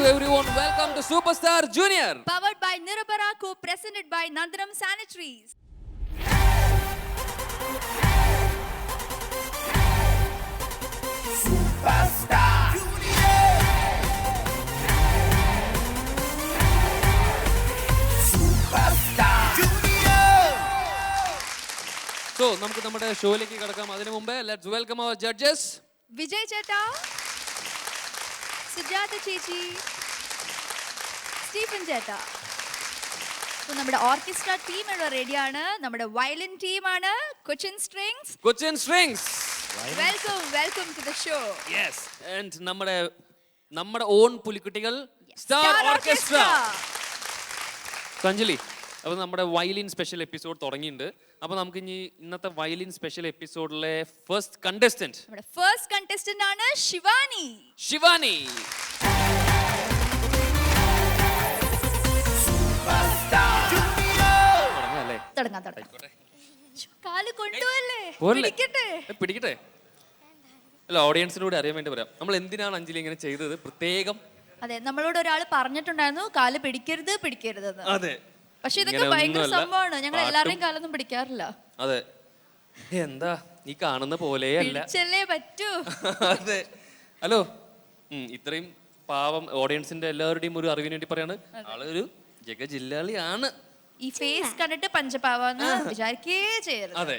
everyone. Welcome to Superstar Junior. Powered by Nirabara, co-presented by Nandanam Sanitaries. Superstar Junior. Superstar Junior. So, നമുക്ക് നമ്മുടെ ഷോയിലേക്ക് കടക്കാം. അതിനു മുമ്പേ let's welcome our judges. Vijay Cheta, Sujata Chechi, Stephen Cheta. So നമ്മുടെ orchestra team ഇവിടെ റെഡിയാണ്. നമ്മുടെ violin ടീമാണ് Cochin strings. Cochin Strings. Welcome to the show. Yes. And നമ്മുടെ ഓൺ പുലിക്കുട്ടികൾ സ്റ്റാർ ഓർക്കസ്ട്ര. അഞ്ജലി, അപ്പോൾ നമ്മുടെ വയലിൻ സ്പെഷ്യൽ എപ്പിസോഡ് തുടങ്ങിയിട്ടുണ്ട്. അപ്പോൾ നമുക്ക് ഇനി ഇന്നത്തെ വയലിൻ സ്പെഷ്യൽ എപ്പിസോഡിലെ ഫസ്റ്റ് കണ്ടസ്റ്റന്റ് നമ്മുടെ ഫസ്റ്റ് കണ്ടസ്റ്റന്റ് ആണ് ശിവാനി. ശിവാനി. തുടങ്ങാം. കാല് കൊണ്ടുപോകല്ലേ? പിടിക്കട്ടെ. അല്ല, ഓഡിയൻസിനോട് അറിയാൻ വേണ്ടി പറയാം, നമ്മൾ എന്തിനാണ് അഞ്ജലി ഇങ്ങനെ ചെയ്തത് പ്രത്യേകം. അതെ, നമ്മളോട് ഒരാൾ പറഞ്ഞിട്ടുണ്ടായിരുന്നു കാല് പിടിക്കരുത് അതെ, പക്ഷെ ഇതൊക്കെ ഭയങ്കര സംഭവമാണ്. ഞങ്ങൾ എല്ലാവരുടെയും കാലൊന്നും പിടിക്കാറില്ല. അതെ, എന്താ ഈ കാണുന്ന പോലെയല്ല, പിടിച്ചല്ലേ പറ്റൂ. അതെ. ഹലോ, ഇത്രയും പാവം ഓഡിയൻസിന്റെ എല്ലാവരുടെയും ഒരു അറിവിന് വേണ്ടി പറയാണ്, ആളൊരു ജഗജില്ലാളിയാണ്. ഈ ഫേസ് കണ്ടിട്ട് പഞ്ചപാവാന്ന് വിചാരിക്കേ ചെയ്യരുത്. അതെ,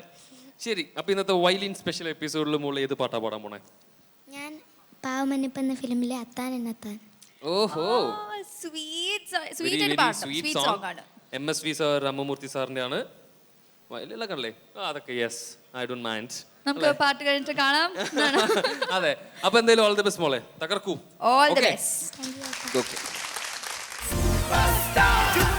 ശരി. അപ്പൊ ഇന്നത്തെ വയലിൻ സ്പെഷ്യൽ എപ്പിസോഡിൽ മുകളിൽ ഏത് പാട്ടാ പാടാൻ പോണേ? ഞാൻ പാവമന്നിപ്പ് എന്ന ഫിലിമിലെ അത്താൻ എന്നത്താൻ. ഓഹോ, സ്വീറ്റ് സോങ് ആണ്. MSV സാർ, രാമമൂർത്തി സാറിന്റെ ആണ്. വയലിലൊക്കെ അല്ലേ? അതൊക്കെ യെസ്, ഐ ഡോണ്ട് മൈൻഡ്. നമുക്ക് പാട്ട് കഴിഞ്ഞിട്ട് കാണാം. അതെ, അപ്പൊ എന്തായാലും ഓൾ ദി ബെസ്റ്റ് മോളെ, തകർക്കൂ. All the best. Okay. Superstar Junior.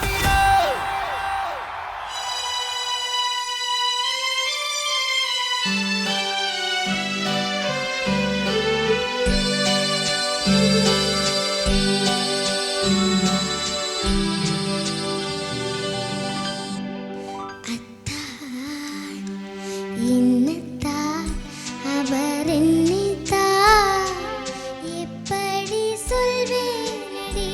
எப்படி சொல்வேனடி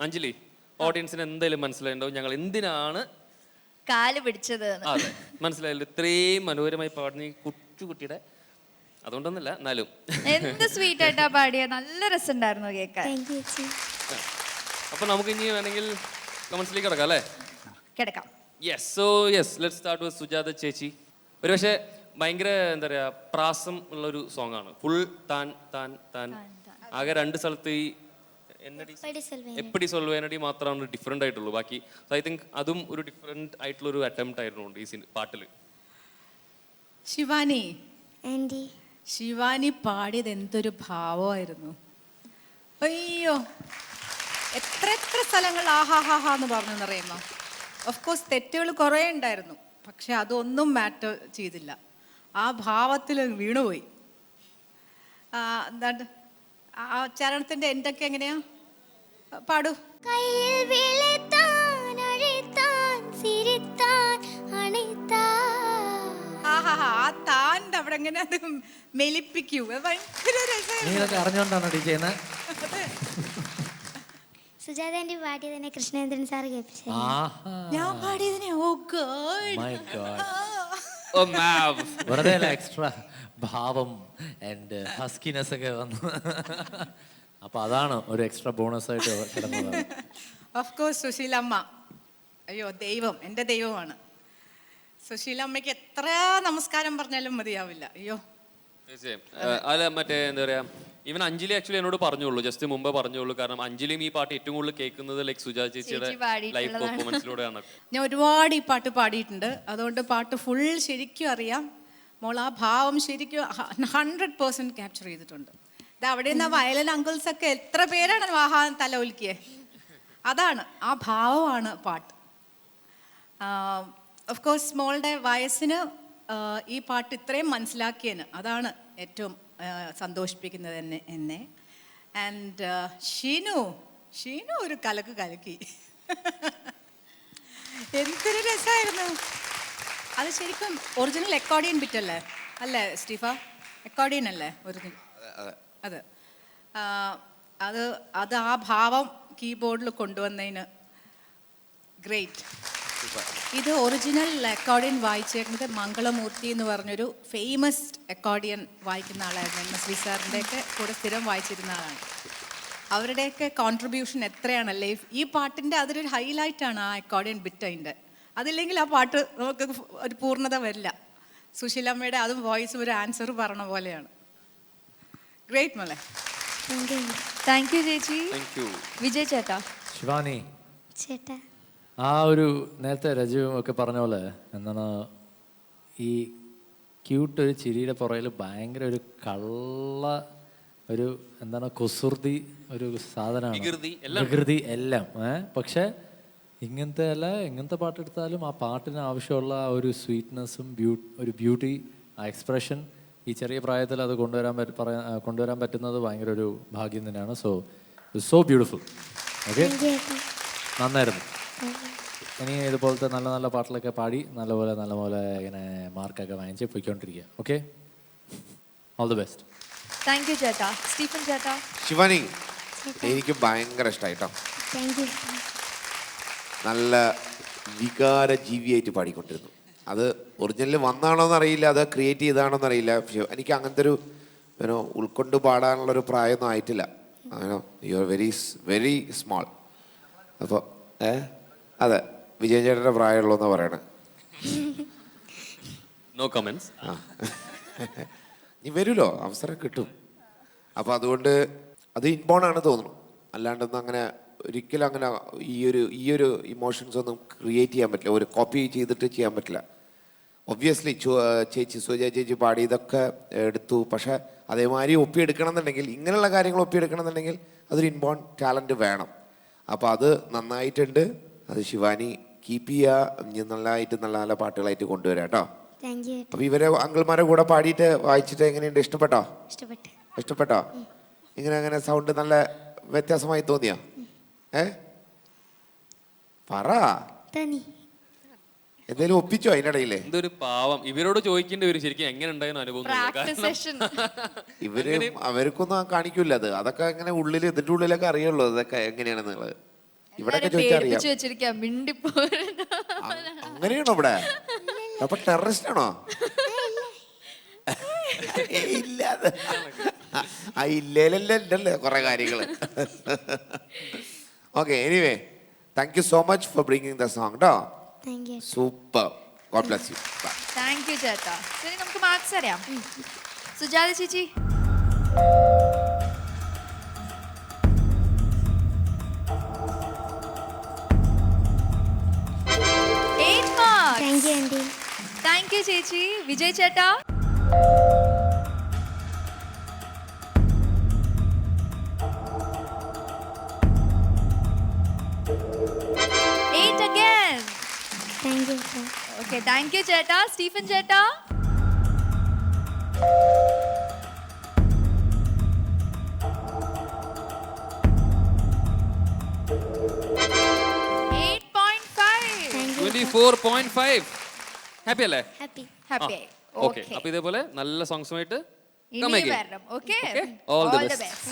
അഞ്ജലി ഓഡിയൻസിന് എന്തായാലും മനസ്സിലായിട്ടുണ്ടാവും ഞങ്ങൾ എന്തിനാണ് കാല് പിടിച്ചത് എന്ന്. അതെ മനസ്സിലായല്ലോ, ഇത്രയും മനോഹരമായി പാടുന്ന ഈ കുട്ടിയുടെ അതുകൊണ്ടൊന്നുമില്ല എന്നാലും എന്ത് സ്വീറ്റ് ആയിട്ടാ പാടിയ, നല്ല രസമുണ്ടായിരുന്നു കേൾക്കാൻ. താങ്ക് യു ചേച്ചി. അപ്പൊ നമുക്ക് ഇനി വേണമെങ്കിൽ കമന്റ്സിലേക്ക് കിടക്കാം അല്ലേ? കിടക്കാം. Yes let's start with Sujatha ചേച്ചി. ഒരു പക്ഷേ ഭയങ്കര എന്താ പറയാ പ്രാസം ഉള്ള ഒരു സോങ് ആണ്. ഫുൾ താൻ താൻ താൻ ആകെ 2 സ്ഥലത്ത് ഈ പടി സെൽവേ. എപ്പടി സൊൽവേനടി മാത്രമാണ് ഡിഫറെന്റ് ആയിട്ടുള്ളൂ. ബാക്കി ഐ തിങ്ക് അതും ഒരു ഡിഫറെന്റ് ആയിട്ടുള്ള ഒരു അറ്റംപ്റ്റ് ആയിരുന്നു ഈ പാട്ടിൽ. ശിവാനി ആൻറ്റി ശിവാനി പാടിയത് എന്തൊരു ഭാവമായിരുന്നു. അയ്യോ, എത്ര സ്ഥലങ്ങൾ ആഹാഹാഹാ എന്ന് പറഞ്ഞെന്നറിയുമോ? ഓഫ് കോഴ്സ് തെറ്റുകൾ കുറേ ഉണ്ടായിരുന്നു, പക്ഷെ അതൊന്നും മാറ്റർ ചെയ്തില്ല. ആ ഭാവത്തിൽ വീണുപോയി. എന്താണ്ട് ആ ചരണത്തിൻ്റെ എന്തൊക്കെ എങ്ങനെയാ പാടൂ. കയ്യിൽ വിളിത്താൻ അഴിത്താൻ സിരിത്താൻ അണിത്താൻ. ആഹാഹാ, ആ താൻ്റെ അവിടെ എങ്ങനെ അത് മെലിപ്പിക്കൂ, ഭയങ്കര നീ രസമായിരുന്നു. ഇതൊക്കെ അറിഞ്ഞോണ്ടാണോ ടീ ചെയ്യുന്നത്? സുജാത ആൻറ്റി പാടിയതിനെ കൃഷ്ണേന്ദ്രൻ സാർ കേൾപ്പിച്ചു. ഞാൻ പാടിയതിനെ ഓ My God. ഓ മാം, വെറുതെ എക്സ്ട്രാ ഭാവം ആൻഡ് ഹസ്കിനെസ് ഒക്കെ വന്നു. അപ്പൊ അതാണ് ഒരു എക്സ്ട്രാ ബോണസ് ആയിട്ട് കിടന്നത്. ഓഫ് കോഴ്സ് സുശീലമ്മ, അയ്യോ ദൈവം, എൻ്റെ ദൈവമാണ്. സുശീലമ്മയ്ക്ക് എത്ര നമസ്കാരം പറഞ്ഞാലും മതിയാവില്ല. അയ്യോ തീർച്ചയായും. അല്ല മറ്റേ എന്താ പറയാ, ഈവൻ അഞ്ജലി ആക്ച്വലി എന്നോട് പറഞ്ഞോളൂ, ജസ്റ്റ് മുമ്പ് പറഞ്ഞോളൂ. കാരണം അഞ്ജലിയും ഈ പാട്ട് ഏറ്റവും കൂടുതൽ കേൾക്കുന്നത് ലൈക്ക് സുജാത ചേച്ചിയുടെ ചേച്ചി പാടിയിട്ടുള്ളതാണ്. ലൈവ് പെർഫോമൻസിലൂടെയാണ്. ഞാൻ ഒരുപാട് ഈ പാട്ട് പാടിയിട്ടുണ്ട്, അതുകൊണ്ട് പാട്ട് ഫുൾ ശരിക്കും അറിയാം. മോൾ ആ ഭാവം ശരിക്കും 100% ക്യാപ്ചർ ചെയ്തിട്ടുണ്ട്. ഇത് അവിടെ നിന്ന് വയലൻ അങ്കിൾസ് ഒക്കെ എത്ര പേരാണ് വാഹാ തല ഒലിക്കിയേ. അതാണ് ആ ഭാവമാണ് പാട്ട്. ഓഫ് കോഴ്സ് മോളുടെ വയസ്സിന് ഈ പാട്ട് ഇത്രയും മനസ്സിലാക്കിയതിന് അതാണ് ഏറ്റവും സന്തോഷിപ്പിക്കുന്നത് എന്നെ. ആൻഡ് ഷീനു ഒരു കലക്കി. എന്തൊരു രസമായിരുന്നു അത്. ശരിക്കും ഒറിജിനൽ അക്കോർഡിയൻ ബിറ്റല്ലേ അല്ലേ സ്റ്റീഫ? അക്കോർഡിയൻ അല്ലേ ഒറിജിനൽ? അത് അത് ആ ഭാവം കീബോർഡിൽ കൊണ്ടുവന്നതിന് ഗ്രേറ്റ്. ഇത് ഒറിജിനൽ അക്കോർഡിയൻ വായിച്ചേക്കുന്നത് മംഗളമൂർത്തി എന്ന് പറഞ്ഞൊരു ഫേമസ് അക്കോർഡിയൻ വായിക്കുന്ന ആളായിരുന്നു. എം.എസ്.വി. സാറിൻ്റെയൊക്കെ കൂടെ സ്ഥിരം വായിച്ചിരുന്ന ആളാണ്. അവരുടെയൊക്കെ കോൺട്രിബ്യൂഷൻ എത്രയാണല്ലേ ഈ പാട്ടിൻ്റെ. അതൊരു ഹൈലൈറ്റാണ് ആ അക്കോർഡിയൻ ബിറ്റ്. അതിൻ്റെ അതില്ലെങ്കിൽ ആ പാട്ട് നമുക്ക് ഒരു പൂർണ്ണത വരില്ല. സുശീലമ്മയുടെ അതും വോയിസും ഒരു ആൻസർ പറഞ്ഞ പോലെയാണ്. ഗ്രേറ്റ് മോളെ. താങ്ക് യു ചേച്ചി. Thank you. വിജയ് ചേട്ടാ. ശിവാനി, ചേട്ടാ ആ ഒരു നേരത്തെ രജു ഒക്കെ പറഞ്ഞ പോലെ എന്താണ് ഈ ക്യൂട്ട് ഒരു ചിരിയുടെ പുറകിൽ ഭയങ്കര ഒരു കള്ള ഒരു എന്താണ് കുസൃതി ഒരു സാധനമാണ്. വികൃതി എല്ലാം. പക്ഷെ ഇങ്ങനത്തെ പാട്ടെടുത്താലും ആ പാട്ടിന് ആവശ്യമുള്ള ആ ഒരു സ്വീറ്റ്നെസ്സും ഒരു ബ്യൂട്ടി, ആ എക്സ്പ്രഷൻ ഈ ചെറിയ പ്രായത്തിൽ അത് കൊണ്ടുവരാൻ പറ്റുന്നത് ഭയങ്കര ഒരു ഭാഗ്യം തന്നെയാണ്. So beautiful. ഓക്കെ, നന്നായിരുന്നു. ഇനി ഇതുപോലത്തെ നല്ല നല്ല പാട്ടിലൊക്കെ പാടി നല്ലപോലെ ഇങ്ങനെ മാർക്കൊക്കെ വാങ്ങിച്ച് പോയിക്കൊണ്ടിരിക്കുക. Okay, all the best. Thank you ചേട്ടാ. സ്റ്റീഫൻ ചേട്ടാ. ശിവാനി, എനിക്ക് ഭയങ്കര ഇഷ്ടമായിട്ടോ. Thank you. നല്ല വികാര ജീവിയായിട്ട് പാടിക്കൊണ്ടിരുന്നു. അത് ഒറിജിനൽ വന്നാണോന്ന് അറിയില്ല, അത് ക്രിയേറ്റ് ചെയ്താണോന്ന് അറിയില്ല. പക്ഷെ എനിക്ക് അങ്ങനത്തെ ഒരു ഉൾക്കൊണ്ട് പാടാനുള്ളൊരു പ്രായമൊന്നും ആയിട്ടില്ല. You are very small. അപ്പോൾ അതെ, വിജയൻ ചേട്ടൻ്റെ പ്രായമുള്ളൂ എന്നാണ് പറയണേ. No comments. നീ വരുമല്ലോ, അവസരം കിട്ടും. അപ്പോൾ അതുകൊണ്ട് അത് ഇൻബോൺ ആണ് തോന്നുന്നു. അല്ലാണ്ടൊന്നും അങ്ങനെ ഒരിക്കലും അങ്ങനെ ഈ ഒരു ഇമോഷൻസ് ഒന്നും ക്രിയേറ്റ് ചെയ്യാൻ പറ്റില്ല, ഒരു കോപ്പി ചെയ്തിട്ട് ചെയ്യാൻ പറ്റില്ല. ഒബ്വിയസ്ലി സുജ ചേച്ചി പാടി ഇതൊക്കെ എടുത്തു. പക്ഷേ അതേമാതിരി ഒപ്പിയെടുക്കണം എന്നുണ്ടെങ്കിൽ, ഇങ്ങനെയുള്ള കാര്യങ്ങൾ ഒപ്പിയെടുക്കണം എന്നുണ്ടെങ്കിൽ അതൊരു ഇൻബോൺ ടാലൻറ്റ് വേണം. അപ്പോൾ അത് നന്നായിട്ടുണ്ട്. അത് ശിവാനി കീപ്പ് ചെയ്യുക, നല്ലതായിട്ട് നല്ല പാട്ടുകളായിട്ട് കൊണ്ടുവരാം കേട്ടോ. Thank U. അപ്പോൾ ഇവരെ അങ്കിൾമാരെ കൂടെ പാടിയിട്ട് വായിച്ചിട്ട് എങ്ങനെയുണ്ട്? ഇഷ്ടപ്പെട്ടോ? ഇങ്ങനെ സൗണ്ട് നല്ല വ്യത്യാസമായി തോന്നിയോ? പറ, എന്തേലും ഒപ്പിച്ചോ അതിനിടയിലേ? എന്തൊരു പാവം. ഇവരോട് ചോദിക്കേണ്ടി വരും ശരിക്കും എങ്ങനെ ഉണ്ടായിരുന്നു അനുഭവം. അവർക്കൊന്നും കാണിക്കൂല. അതൊക്കെ അങ്ങനെ ഇതിന്റെ ഉള്ളിലൊക്കെ അറിയുള്ളൂ അതൊക്കെ എങ്ങനെയാണെന്നുള്ളത്. ഇവിടെയൊക്കെ ചോദിച്ചാൽ അറിയാം. പേടിപ്പിച്ചു വെച്ചിരിക്കാം മിണ്ടിപ്പോ. അങ്ങനെയാണോ ഇവിടെ? അപ്പൊ ടെററിസ്റ്റ് ആണോ? ഇല്ലാതെ ഇല്ലേലല്ലേ കുറെ കാര്യങ്ങള്. Okay, anyway thank you so much for bringing the song കേട്ടോ. Thank you. Super. God bless you. Thank you ചേട്ടാ. ശരി, നമുക്ക് മാർക്സ് അറിയാം. സുജാത ചേച്ചി. 8 marks. Thank you aunty. Thank you ചേച്ചി. വിജയ് ചേട്ടാ. 8 again. Thank you sir. Okay, thank you ചേട്ടാ. Stephen ചേട്ടാ. 24.5. ഹാപ്പി അല്ലേ? ഹാപ്പി. ഹാപ്പി ആയി. ഓക്കെ, അപ്പൊ ഇതേപോലെ നല്ല സോങ്സുമായിട്ട് ഇനി വരണം. Okay, All the All the best. best.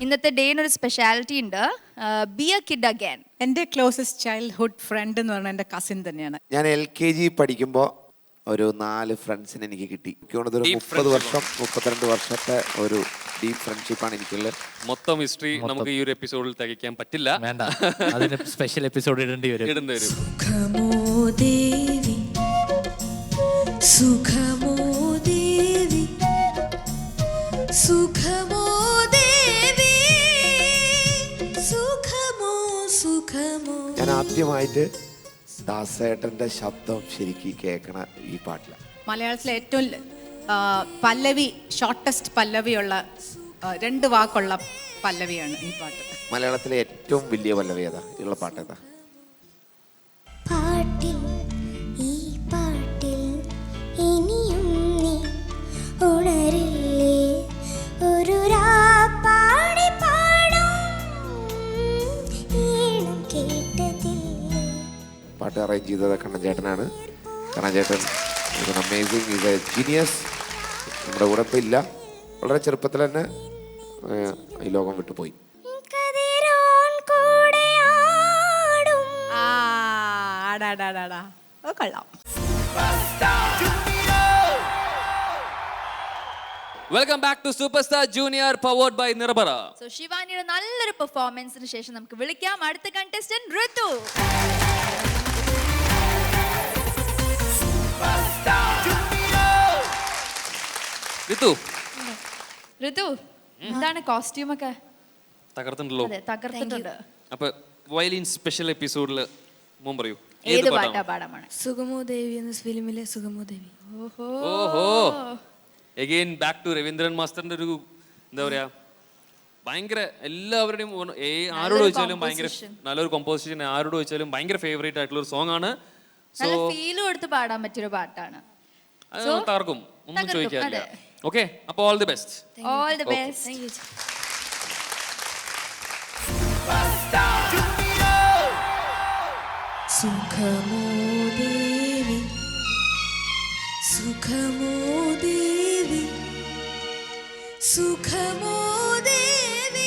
ഇന്നത്തെ ഡേന് ഒരു സ്പെഷ്യാലിറ്റി ഉണ്ട്. B A kid again. എൻ്റെ ക്ലോസസ്റ്റ് ചൈൽഡ്ഹുഡ് ഫ്രണ്ട് എന്ന് പറഞ്ഞാൽ എൻ്റെ കസിൻ തന്നെയാണ്. ഞാൻ LKG പഠിക്കുമ്പോൾ ഒരു 4 ഫ്രണ്ട്സിനെ എനിക്ക് കിട്ടി. എനിക്ക് തോന്നുന്നത് ഒരു 30 വർഷം 32 വർഷത്തെ ഒരു ഡീപ് ഫ്രണ്ട്ഷിപ്പാണ് എനിക്കുള്ളത്. മൊത്തം ഹിസ്റ്ററി നമുക്ക് ഈ ഒരു എപ്പിസോഡിൽ തികയ്ക്കാൻ പറ്റില്ല. വേണ്ട, അതിന് സ്പെഷ്യൽ എപ്പിസോഡ് ഇടേണ്ടി വരും. ഇടേണ്ടി വരും. സുഖമോ ദേവി, സുഖമോ ദേവി, സുഖമോ ദേവി, സുഖമോ സുഖമോ. ഞാൻ ആദ്യമായിട്ട് ദാസേട്ടൻ്റെ ശബ്ദം ശരിക്കും കേൾക്കണ ഈ പാട്ടിലാണ്. മലയാളത്തിലെ ഏറ്റവും പല്ലവി, ഷോർട്ടസ്റ്റ് പല്ലവിയുള്ള 2 വാക്കുള്ള പല്ലവിയാണ് ഈ പാട്ട്. മലയാളത്തിലെ ഏറ്റവും വലിയ പല്ലവി ഏതാ ഉള്ള പാട്ട് ഏതാ? പാട്ടിൽ, ഈ പാട്ടിൽ ഇനിയും നീ ഉണരില്ലേ, ഒരു രാപ്പാടി പാടും ഈണം കേട്ടതില്ലേ. പാട്ട് അറേഞ്ച് ചെയ്തത് കണ്ണൻ ചേട്ടനാണ്. കണ്ണൻ ചേട്ടൻ അമേസിങ്, ഈസ് എ ജീനിയസ്. നമ്മുടെ കൂടെ ഇപ്പം ഇല്ല. വളരെ ചെറുപ്പത്തിൽ തന്നെ ഈ ലോകം വിട്ടുപോയി. കതിരോൻ കൂടെ ആടും. ആടാടാടാടാ, അത് കൊള്ളാം. Welcome back to Super Star Junior powered by Nirbhara. So ശിവാനിയുടെ നല്ലൊരു പെർഫോമൻസിന് ശേഷം നമുക്ക് വിളിക്കാം അടുത്ത കണ്ടസ്റ്റന്റ് ഋതു. ഋതു, എന്താണ് കോസ്റ്റ്യൂം ഒക്കെ? തകർത്തുണ്ടല്ലോ. അതെ, തകർത്തിട്ടുണ്ട്. അപ്പൊ വയലിൻ സ്പെഷ്യൽ എപ്പിസോഡിൽ മോൻ പറയൂ, ഏത് പാട്ടാ പാടാമാണ്? സുഗമോ ദേവി എന്ന ഫിലിമിലെ സുഗമോ ദേവി. ഓഹോ, അഗൈൻ ബാക്ക് ടു രവീന്ദ്രൻ മാസ്റ്ററിന്റെ ഒരു എന്താ പറയാ, ഭയങ്കര എല്ലാവരുടെയും ആരോട് ചോദിച്ചാലും ഭയങ്കര നല്ലൊരു കോമ്പോസിഷൻ, ആരോട് ചോദിച്ചാലും ഭയങ്കര ഫേവറേറ്റ് ആയിട്ടുള്ള ഒരു സോങ് ആണ്. നല്ല ഫീലും എടുത്ത് പാടാൻ പറ്റിയൊരു പാട്ടാണ്. അത് തകർക്കും, ഒന്നും ചോദിക്കാനില്ല. ഓക്കെ, അപ്പോൾ all the best. All the best. സുഖമോ ദേവി, സുഖമോ ദേവി, സുഖമോ ദേവി,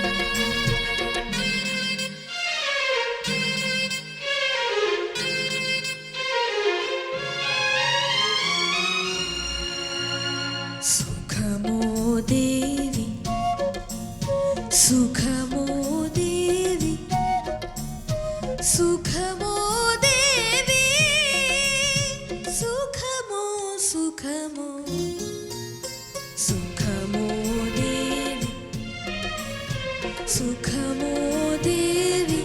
സുഖമോ ദേവി, സുഖമോ ദേവി, സുഖമോ ദേവി, സുഖമോ സുഖമോ, സുഖമോ ദേവി, സുഖമോ ദേവി,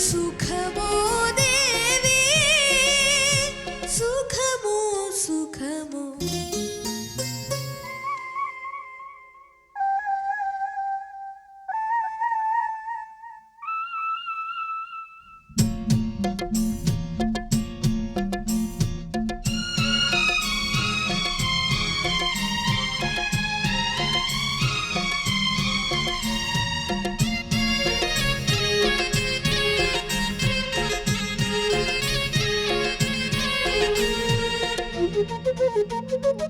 സുഖമോ ദേവി, സുഖമോ സുഖമോ. നിൻ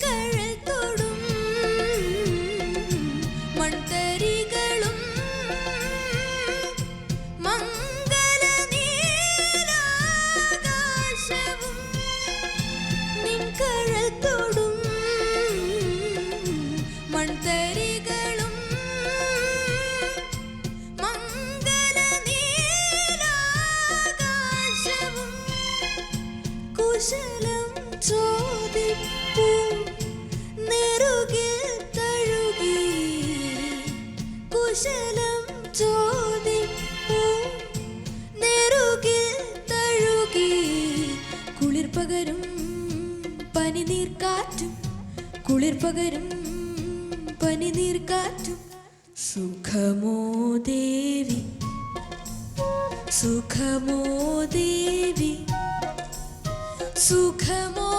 കഴൽ തൊടും മൺതരികളും മംഗല നീലാകാശവും നിൻ കഴൽ തൊടും മൺതരികളും മംഗല നീലാകാശവും കുശലം ചോദിപ്പൂ നെറുകിൽ തഴുകി കുശലം ചോദിപ്പൂ നെറുകിൽ തഴുകി കുളിർ പകരും പനിനീർക്കാറ്റും കുളിർ പകരും പനിനീർക്കാറ്റും സുഖമോ ദേവി സുഖമോ ദേവി സുഖമോ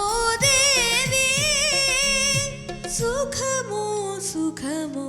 ദേവി സുഖമോ സുഖമോ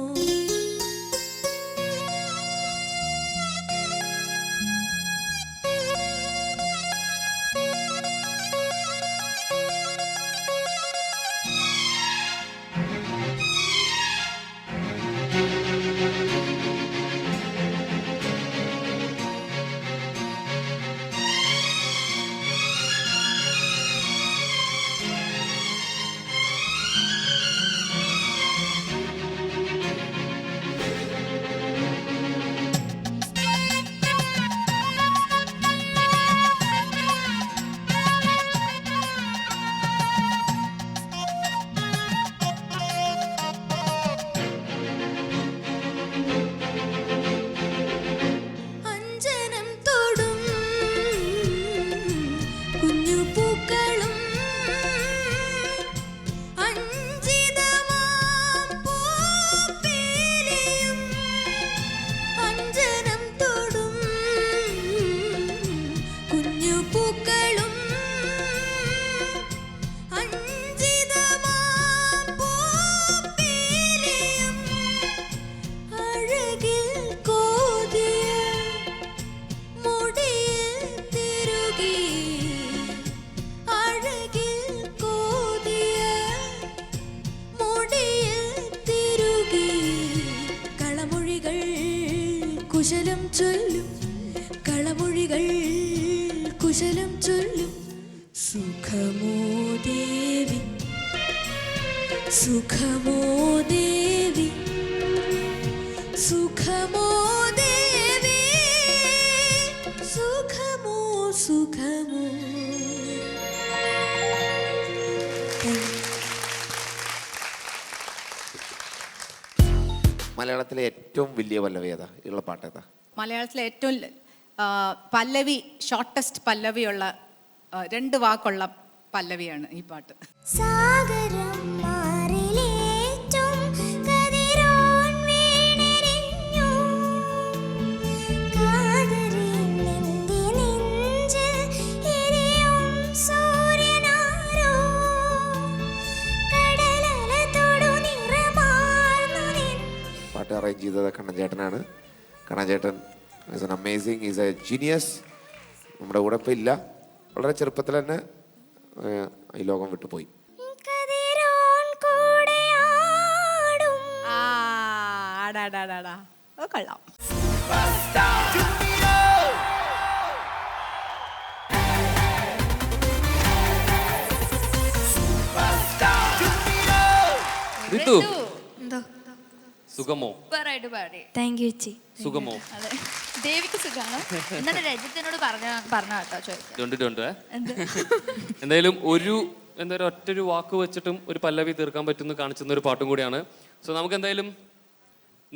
അഞ്ജനം തൊടും കുഞ്ഞു പൂക്കളും അഞ്ജിതമാം പൂപ്പീലിയും അഞ്ജനം തൊടും കുഞ്ഞു പൂക്കളും അഞ്ജിതമാം പൂപ്പീലിയും അഴകിൽ കോതിയ മുടിയിൽ തിരുകി അഴകിൽ കോതിയ മുടിയിൽ തിരുകി കളമൊഴികൾ കുശലം ചൊല്ലും കളമൊഴികൾ കുശലം ചൊല്ലും സുഖമോ ദേവി സുഖമോ ദേവി സുഖമോ ദേവി സുഖമോ സുഖമോ മലയാളത്തിലെ ഏറ്റവും വലിയ പല്ലവി ഏതാ ഉള്ള പാട്ട് ഏതാ? മലയാളത്തിലെ ഏറ്റവും പല്ലവി ഷോർട്ടസ്റ്റ് പല്ലവിയുള്ള 2 വാക്കുള്ള പല്ലവിയാണ് ഈ പാട്ട്. സാഗരം മാറിലേറ്റും കതിരോൻ വീണെരിഞ്ഞു കാതറിൻ നിന്റെ നെഞ്ചിൽ എരിയും സൂര്യനാരോ കടലല തൊടു നിറമാർന്നു നിൻ പാട്ട് അറേഞ്ച് ചെയ്തത് കണ്ണൻ ചേട്ടനാണ്. കണ്ണൻ ചേട്ടൻ is an amazing, is A genius. നമ്മുടെ കൂടെ ഇപ്പം ഇല്ല. വളരെ ചെറുപ്പത്തിൽ തന്നെ ഈ ലോകം വിട്ടുപോയി. കതിരോൻ കൂടെയാടും ആടാടാടാടാ ഓ കൊള്ളാം. ഋതു എന്തോ സുഖമോ? സൂപ്പറായിട്ട് പാടി. താങ്ക് യു ചേച്ചി. സുഖമോ? അതെ, ദേവിക്ക് സുഖാണോ? എന്നാലും രജിത്തിനോട് പറഞ്ഞ കേട്ടോ ചോദിക്കാം. എന്തായാലും ഒറ്റൊരു വാക്ക് വെച്ചിട്ടും ഒരു പല്ലവി തീർക്കാൻ പറ്റുന്ന കാണിച്ചുന്ന ഒരു പാട്ടും കൂടിയാണ്. സോ നമുക്ക് എന്തായാലും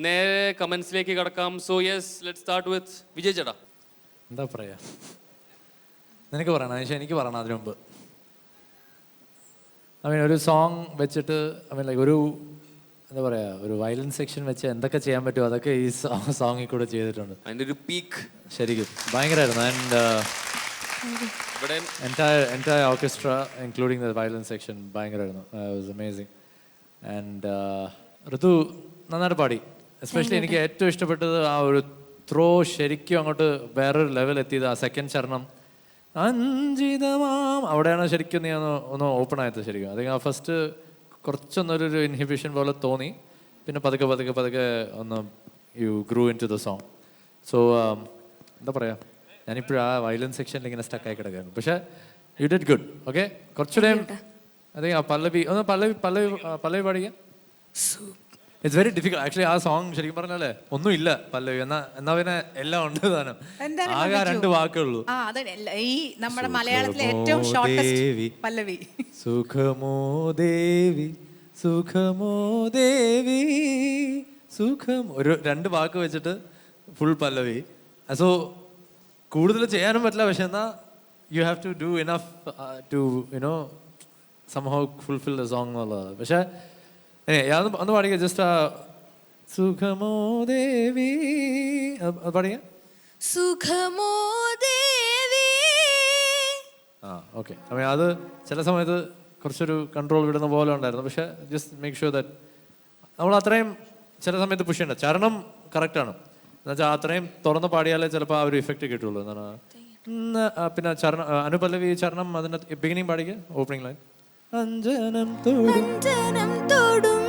നേരെ കമന്റ്സിലേക്ക് കടക്കാം. So yes, let's start with Vijay ചേട്ടാ. എന്താ പറയാ, നിനക്ക് പറയണം പക്ഷേ എനിക്ക് പറയണം അതിനു മുമ്പ്. ഒരു സോങ് വെച്ചിട്ട് ലൈക്ക് ഒരു എന്താ പറയാ, ഒരു വയലൻസ് സെക്ഷൻ വെച്ച് എന്തൊക്കെ ചെയ്യാൻ പറ്റുമോ അതൊക്കെ ഈ സോങ്ങിൽ കൂടെ ചെയ്തിട്ടുണ്ട്. അതിൻ്റെ ഒരു പീക്ക് ശരിക്കും ഭയങ്കരമായിരുന്നു. And entire orchestra including the violin section ഭയങ്കരമായിരുന്നു. It was amazing. And Rithu നന്നായിട്ട് പാടി. എസ്പെഷ്യലി എനിക്ക് ഏറ്റവും ഇഷ്ടപ്പെട്ടത് ആ ഒരു ത്രോ ശരിക്കും അങ്ങോട്ട് വേറൊരു ലെവൽ എത്തിയത് ആ സെക്കൻഡ് ചരണം അഞ്ചിതമാം അവിടെയാണ് ശരിക്കും നീ ഒന്ന് ഓപ്പൺ ആയത് ശരിക്കും. അത് ആ ഫസ്റ്റ് കുറച്ചൊന്നൊരു ഇൻഹിബിഷൻ പോലെ തോന്നി. പിന്നെ പതുക്കെ പതുക്കെ പതുക്കെ ഒന്ന് you grew in to the song. So എന്താ പറയുക, ഞാനിപ്പോഴും ആ വയലൻസ് സെക്ഷനിൽ ഇങ്ങനെ സ്റ്റക്കായി കിടക്കുകയാണ്. പക്ഷേ യു ഡിഡ് ഗുഡ്. ഓക്കെ, കുറച്ചുകൂടെയും അതെ ആ പല്ലവി ഒന്ന് പല്ലവി പാടിക്കുക. It's very difficult actually. ആ സോങ് ശരിക്കും പറഞ്ഞാലേ ഒന്നുമില്ല പല്ലവി എന്നാ പിന്നെ എല്ലാം ഉണ്ട് താനും. ആകെ 2 വാക്കേ ഉള്ളൂ. ഈ നമ്മുടെ മലയാളത്തിലെ ഏറ്റവും ഷോർട്ടസ്റ്റ് പല്ലവി. സുഖമോ ദേവി സുഖമോ ദേവി സുഖം, ഒരു 2 വാക്ക് വെച്ചിട്ട് ഫുൾ പല്ലവി. സോ കൂടുതൽ ചെയ്യാനും പറ്റില്ല. പക്ഷെ എന്നാ you have to do enough to you know somehow fulfil the song എന്നുള്ളത്. പക്ഷേ ഒന്ന് പാടിക്കുക. ജസ്റ്റ് ആ സുഖമോ ദേവി അത് പാടിക്കുക. സുഖമോ ദേവി. ആ ഓക്കെ. അപ്പോൾ അത് ചില സമയത്ത് കുറച്ചൊരു കൺട്രോൾ വിടുന്ന പോലെ ഉണ്ടായിരുന്നു. പക്ഷേ ജസ്റ്റ് മേക്ക് ഷുവർ ദാറ്റ് നമ്മൾ അത്രയും ചില സമയത്ത് പുഷ് ചെയ്യണ്ട. ചരണം കറക്റ്റാണ് എന്നുവെച്ചാൽ അത്രയും തുറന്ന് പാടിയാലേ ചിലപ്പോൾ ആ ഒരു ഇഫക്റ്റ് കിട്ടുള്ളൂ എന്നാണ്. പിന്നെ ചരണം അനുപല്ലവി ചരണം അതിൻ്റെ ബിഗിനിങ് പാടിക്കുക. ഓപ്പണിംഗ് ലൈൻ അഞ്ജനം അഞ്ജനം തൊടും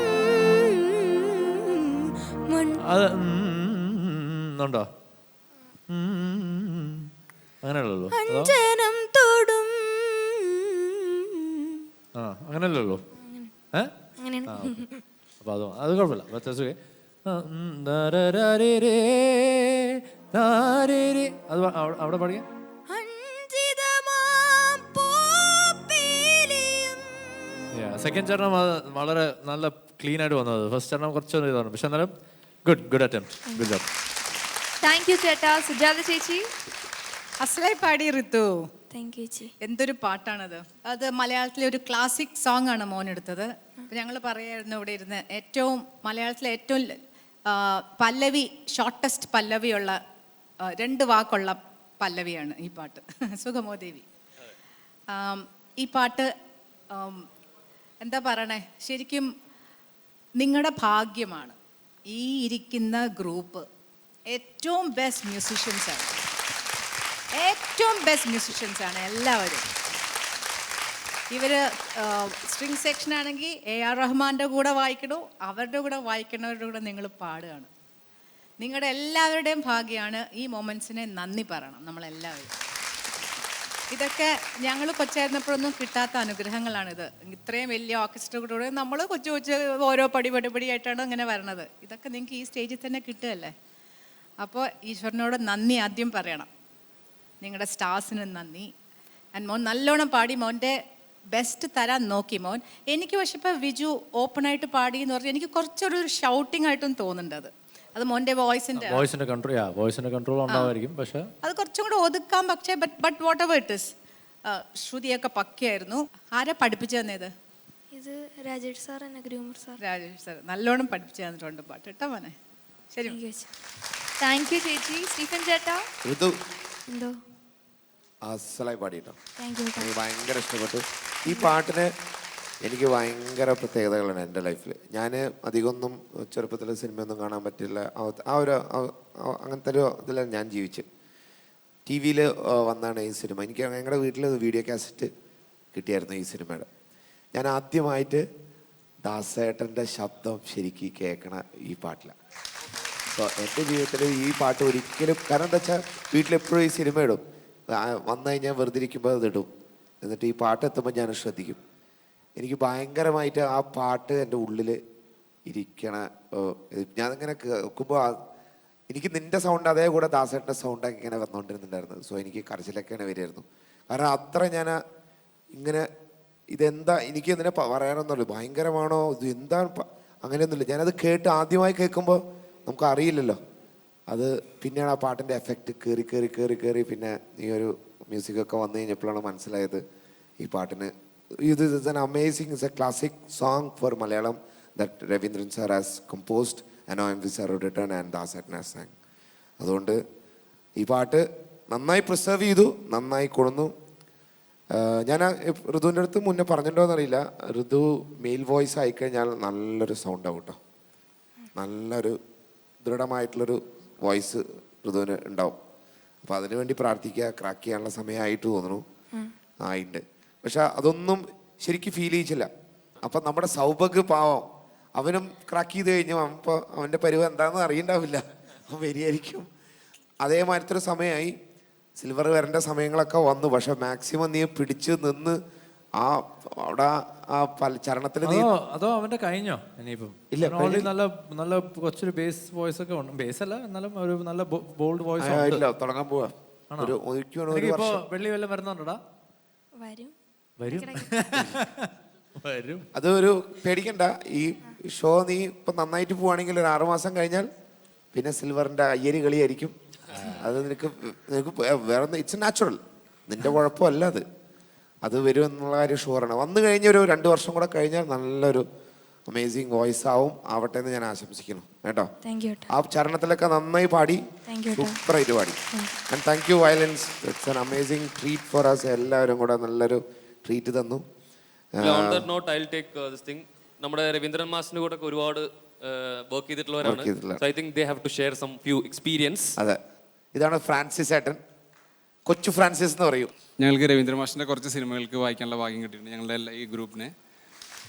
അത് ഉണ്ടോ അങ്ങനെയല്ലോ. അഞ്ജനം തൊടും. ആ അങ്ങനെയല്ലോ. അപ്പൊ അത് കുഴപ്പമില്ല. അത് അവിടെ പാടിയ സെക്കൻഡ് ചരണം വളരെ നല്ല ക്ലീൻ ആയിട്ട് വന്നത്. ഫസ്റ്റ് ചരണം കുറച്ചൊന്നും ഇതാണ്. പക്ഷെ എന്നാലും good attempt. Good job. Thank you ചേട്ടാ. സുജാത ചേച്ചി അസ്ലായി പാടി ഋതു. താങ്ക് യു ചേച്ചി. എന്തൊരു പാട്ടാണത്. അത് മലയാളത്തിലെ ഒരു ക്ലാസിക് സോങ് ആണ് മോൻ എടുത്തത്. ഞങ്ങൾ പറയായിരുന്നു ഇവിടെ ഇരുന്ന് ഏറ്റവും മലയാളത്തിലെ ഏറ്റവും പല്ലവി ഷോർട്ടസ്റ്റ് പല്ലവിയുള്ള 2 വാക്കുള്ള പല്ലവിയാണ് ഈ പാട്ട്. സുഖമോ ദേവി. ഈ പാട്ട് എന്താ പറയണേ, ശരിക്കും നിങ്ങളുടെ ഭാഗ്യമാണ്. ഈ ഇരിക്കുന്ന ഗ്രൂപ്പ് ഏറ്റവും ബെസ്റ്റ് മ്യൂസിഷ്യൻസാണ് എല്ലാവരും. ഇവർ സ്ട്രിങ് സെക്ഷൻ ആണെങ്കിൽ AR റഹ്മാൻ്റെ കൂടെ വായിക്കണു, അവരുടെ കൂടെ വായിക്കണവരുടെ കൂടെ നിങ്ങൾ പാടുകയാണ്. നിങ്ങളുടെ എല്ലാവരുടെയും ഭാഗ്യമാണ്. ഈ മൊമെൻറ്റ്സിനെ നന്ദി പറയണം നമ്മളെല്ലാവരും. ഇതൊക്കെ ഞങ്ങൾ കൊച്ചായിരുന്നപ്പോഴൊന്നും കിട്ടാത്ത അനുഗ്രഹങ്ങളാണിത്. ഇത്രയും വലിയ ഓർക്കസ്ട്ര കൂടെ നമ്മൾ കൊച്ചു ഓരോ പടിയായിട്ടാണ് അങ്ങനെ വരണത്. ഇതൊക്കെ നിങ്ങൾക്ക് ഈ സ്റ്റേജിൽ തന്നെ കിട്ടുകയല്ലേ. അപ്പോൾ ഈശ്വരനോട് നന്ദി ആദ്യം പറയണം. നിങ്ങളുടെ സ്റ്റാർസിന് നന്ദി. ആൻഡ് മോൻ നല്ലോണം പാടി. മോൻ്റെ ബെസ്റ്റ് തരാൻ നോക്കി മോൻ. എനിക്ക് പക്ഷെ ഇപ്പോൾ വിജു ഓപ്പണായിട്ട് പാടി എന്ന് പറഞ്ഞാൽ എനിക്ക് കുറച്ചൊരു ഷൗട്ടിംഗ് ആയിട്ടും തോന്നുന്നുണ്ട്. അത് മോൻ്റെ വോയിസിൻ്റെ കൺട്രോൾ ഉണ്ടാവുമായിരിക്കും. പക്ഷേ അത് കുറച്ചും കൂടെ ഒതുക്കാം. പക്ഷേ but whatever it is ശ്രുതിയൊക്കെ പക്കയായിരുന്നു. ആരാ പഠിപ്പിച്ചു തന്നത്? ഇത് രാജേഷ് സാർ എന്നെ ഗ്രൂമർ സാർ. രാജേഷ് സാർ നല്ലോണം പഠിപ്പിച്ചു തന്നിട്ടുണ്ട് പാട്ട് കേട്ടോ മോനെ. ശരി, താങ്ക് യു ചേച്ചി. സ്റ്റീഫൻ ചേട്ടാ എന്തോ അസലായി പാടിട്ടോ. Thank you. എനിക്ക് ഭയങ്കര ഇഷ്ടപ്പെട്ടു ഈ പാട്ടിന്. എനിക്ക് ഭയങ്കര പ്രത്യേകതകളാണ് എൻ്റെ ലൈഫിൽ. ഞാൻ അധികമൊന്നും ചെറുപ്പത്തിൽ സിനിമയൊന്നും കാണാൻ പറ്റില്ല. അങ്ങനത്തെ ഒരു ഇതിലാണ് ഞാൻ ജീവിച്ചു. TV വന്നാണ് ഈ സിനിമ. എനിക്ക് ഞങ്ങളുടെ വീട്ടിൽ വീഡിയോ കാസറ്റ് കിട്ടിയായിരുന്നു ഈ സിനിമയുടെ. ഞാൻ ആദ്യമായിട്ട് ദാസേട്ടൻ്റെ ശബ്ദം ശരിക്കും കേൾക്കണ ഈ പാട്ടിലാണ്. അപ്പോൾ എൻ്റെ ജീവിതത്തിൽ ഈ പാട്ട് ഒരിക്കലും, കാരണം എന്താ വെച്ചാൽ വീട്ടിലെപ്പോഴും ഈ സിനിമ ഇടും. വന്നു കഴിഞ്ഞാൽ വെറുതെ ഇരിക്കുമ്പോൾ അതിടും. എന്നിട്ട് ഈ പാട്ട് എത്തുമ്പോൾ ഞാൻ ശ്രദ്ധിക്കും. എനിക്ക് ഭയങ്കരമായിട്ട് ആ പാട്ട് എൻ്റെ ഉള്ളിൽ ഇരിക്കണ. ഞാനിങ്ങനെ കേൾക്കുമ്പോൾ എനിക്ക് നിൻ്റെ സൗണ്ട് അതേ കൂടെ ദാസേട്ടൻ്റെ സൗണ്ടൊക്കെ ഇങ്ങനെ വന്നുകൊണ്ടിരുന്നുണ്ടായിരുന്നു. സോ എനിക്ക് കരച്ചിലൊക്കെയാണ് വരുമായിരുന്നു. കാരണം അത്ര ഞാൻ ഇങ്ങനെ ഇതെന്താ എനിക്ക് ഇതിനെ പറയാനൊന്നുമില്ല. ഭയങ്കരമാണോ ഇത് എന്താണ് അങ്ങനെയൊന്നുമില്ല. ഞാനത് കേട്ട് ആദ്യമായി കേൾക്കുമ്പോൾ നമുക്ക് അറിയില്ലല്ലോ. അത് പിന്നെയാണ് ആ പാട്ടിൻ്റെ എഫക്റ്റ് കയറി പിന്നെ ഈ ഒരു മ്യൂസിക്കൊക്കെ വന്നു കഴിഞ്ഞപ്പോഴാണ് മനസ്സിലായത് ഈ പാട്ടിന് ഇത് is an amazing, it's A classic song for Malayalam that Raveendran sir has composed and OMV sir return and Dasettan has San. അതുകൊണ്ട് ഈ പാട്ട് നന്നായി പ്രിസർവ് ചെയ്തു, നന്നായി കൊണ്ടുവന്നു. ഞാൻ ഋതുവിൻ്റെ അടുത്ത് മുന്നേ പറഞ്ഞിട്ടുണ്ടോ എന്നറിയില്ല, ഋതു മെയിൽ വോയിസ് ആയിക്കഴിഞ്ഞാൽ നല്ലൊരു സൗണ്ട് ആവും കേട്ടോ. നല്ലൊരു ദൃഢമായിട്ടുള്ളൊരു വോയിസ് ഋതുവിന് ഉണ്ടാവും. അപ്പോൾ അതിനുവേണ്ടി പ്രാർത്ഥിക്കുക. ക്രാക്ക് ചെയ്യാനുള്ള സമയമായിട്ട് തോന്നുന്നു. ആയിട്ടുണ്ട്. പക്ഷെ അതൊന്നും ശരിക്കും ഫീൽ ചെയ്യിച്ചില്ല. അപ്പം നമ്മുടെ സൗഭഗ് പാവം അവനും ക്രാക്ക് ചെയ്ത് കഴിഞ്ഞു. അപ്പോൾ അവൻ്റെ പരിവ് എന്താണെന്ന് അറിയണ്ടാവില്ല. അവൻ വരികയായിരിക്കും. അതേമാതിരത്തെ ഒരു സമയമായി. സിൽവർ വരേണ്ട സമയങ്ങളൊക്കെ വന്നു. പക്ഷെ മാക്സിമം നീ പിടിച്ച് നിന്ന് ആ അവിടെ ആ ചരണത്തിൽ നീ അതോ അവന്റെ കഴിഞ്ഞോ ഇനിയിപ്പം? ഇല്ല, ഓൾറെഡി നല്ല നല്ല കുറച്ചൊരു ബേസ് വോയിസ് ഒക്കെ ഉണ്ട്. ബേസ് അല്ല, എന്നാലും ഒരു നല്ല ബോൾഡ് വോയിസ് ഇല്ല തുടങ്ങാൻ പോവാ. ഒരു ഇപ്പൊ വെള്ളി വല്ലതും വരുന്നുണ്ടടാ? വരും. വരും വരും. അത് ഒരു പേടിക്കണ്ട. ഈ ഷോ നീ ഇപ്പൊ നന്നായിട്ട് പോവാണെങ്കിൽ ഒരു 6 മാസം കഴിഞ്ഞാൽ പിന്നെ സിൽവറിന്റെ അയ്യരി കളിയായിരിക്കും. അത് നിനക്ക് വേറെ ഇറ്റ്സ് നാച്ചുറൽ. നിന്റെ കുഴപ്പമല്ല അത്. അത് വരും എന്നുള്ള കാര്യം ഷുവറാണ്. വന്നു കഴിഞ്ഞ ഒരു 2 വർഷം കൂടെ കഴിഞ്ഞാൽ നല്ലൊരു അമേസിങ് വോയിസ് ആവട്ടെ എന്ന് ഞാൻ ആശംസിക്കുന്നു കേട്ടോ. ആ ചരണത്തിലൊക്കെ നന്നായി പാടി, സൂപ്പറായിട്ട് പാടി. And thank you violins. It's an amazing treat for us. എല്ലാവരും കൂടെ നല്ലൊരു ട്രീറ്റ് തന്നു. On that note, I'll take this thing. നമ്മുടെ രവീന്ദ്രൻ മാഷിന്റെ കൂടെ ഒരുപാട് work ചെയ്തിട്ടുള്ളവരാണ്. So I think they have to share some few experience. അതെ, ഇതാണ് ഫ്രാൻസിസ് ഏട്ടൻ. കൊച്ചു ഫ്രാൻസിസ് എന്ന് പറയൂ. ഞങ്ങൾക്ക് രവീന്ദ്രൻ മാഷിൻ്റെ കുറച്ച് സിനിമകൾക്ക് വായിക്കാനുള്ള ഭാഗ്യം കിട്ടിയിട്ടുണ്ട് ഞങ്ങളുടെ ഈ ഗ്രൂപ്പിനെ.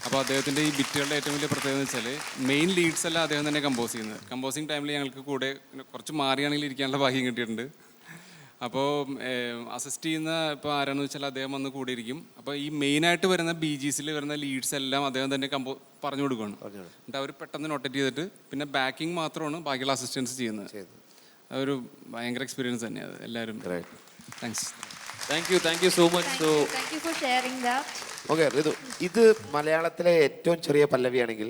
അപ്പോൾ അദ്ദേഹത്തിൻ്റെ ഈ ബിറ്റുകളുടെ ഏറ്റവും വലിയ പ്രത്യേകത എന്ന് വെച്ചാൽ മെയിൻ ലീഡ്സ് എല്ലാം അദ്ദേഹം തന്നെ കമ്പോസ് ചെയ്യുന്നത്. കമ്പോസിങ് ടൈമിൽ ഞങ്ങൾക്ക് കൂടെ കുറച്ച് മാറിയാണെങ്കിൽ ഇരിക്കാനുള്ള ഭാഗ്യം കിട്ടിയിട്ടുണ്ട്. അപ്പോൾ അസിസ്റ്റ് ചെയ്യുന്ന ഇപ്പോൾ ആരാണെന്ന് വെച്ചാൽ അദ്ദേഹം വന്ന് കൂടെ ഇരിക്കും. അപ്പോൾ ഈ മെയിനായിട്ട് വരുന്ന BGസിൽ വരുന്ന ലീഡ്സ് എല്ലാം അദ്ദേഹം തന്നെ പറഞ്ഞു കൊടുക്കുകയാണ്. എന്നിട്ട് അവർ പെട്ടെന്ന് നോട്ടേറ്റ് ചെയ്തിട്ട് പിന്നെ ബാക്കിംഗ് മാത്രമാണ് ബാക്കിയുള്ള അസിസ്റ്റൻസ് ചെയ്യുന്നത്. അതൊരു ഭയങ്കര എക്സ്പീരിയൻസ് തന്നെയാണ് അത്. എല്ലാവരും thanks. Thank you so much. So Thank you for sharing that. Okay Rithu, ഇത് മലയാളത്തിലെ ഏറ്റവും ചെറിയ പല്ലവിയാണെങ്കിൽ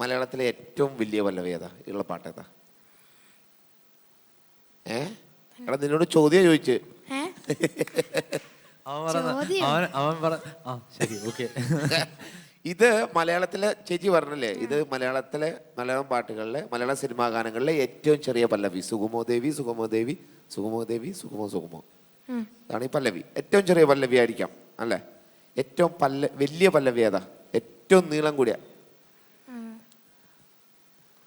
മലയാളത്തിലെ ഏറ്റവും വലിയ പല്ലവി ഏതാ ഉള്ള പാട്ട് ഏതാ? എടാ നിന്നോട് ചോദ്യം ചോദിച്ച്. ഇത് മലയാളത്തിലെ ചേച്ചി പറഞ്ഞല്ലേ, ഇത് മലയാളം പാട്ടുകളിലെ മലയാള സിനിമാ ഗാനങ്ങളിലെ ഏറ്റവും ചെറിയ പല്ലവി. സുഗമോ ദേവി സുഗമോ ദേവി സുഗമോ ദേവി സുഗമോ സുഗമോ. അതാണ് ഈ പല്ലവി. ഏറ്റവും ചെറിയ പല്ലവി ആയിരിക്കാം അല്ലേ? ഏറ്റവും വലിയ പല്ലവി ഏതാ? ഏറ്റവും നീളം കൂടിയ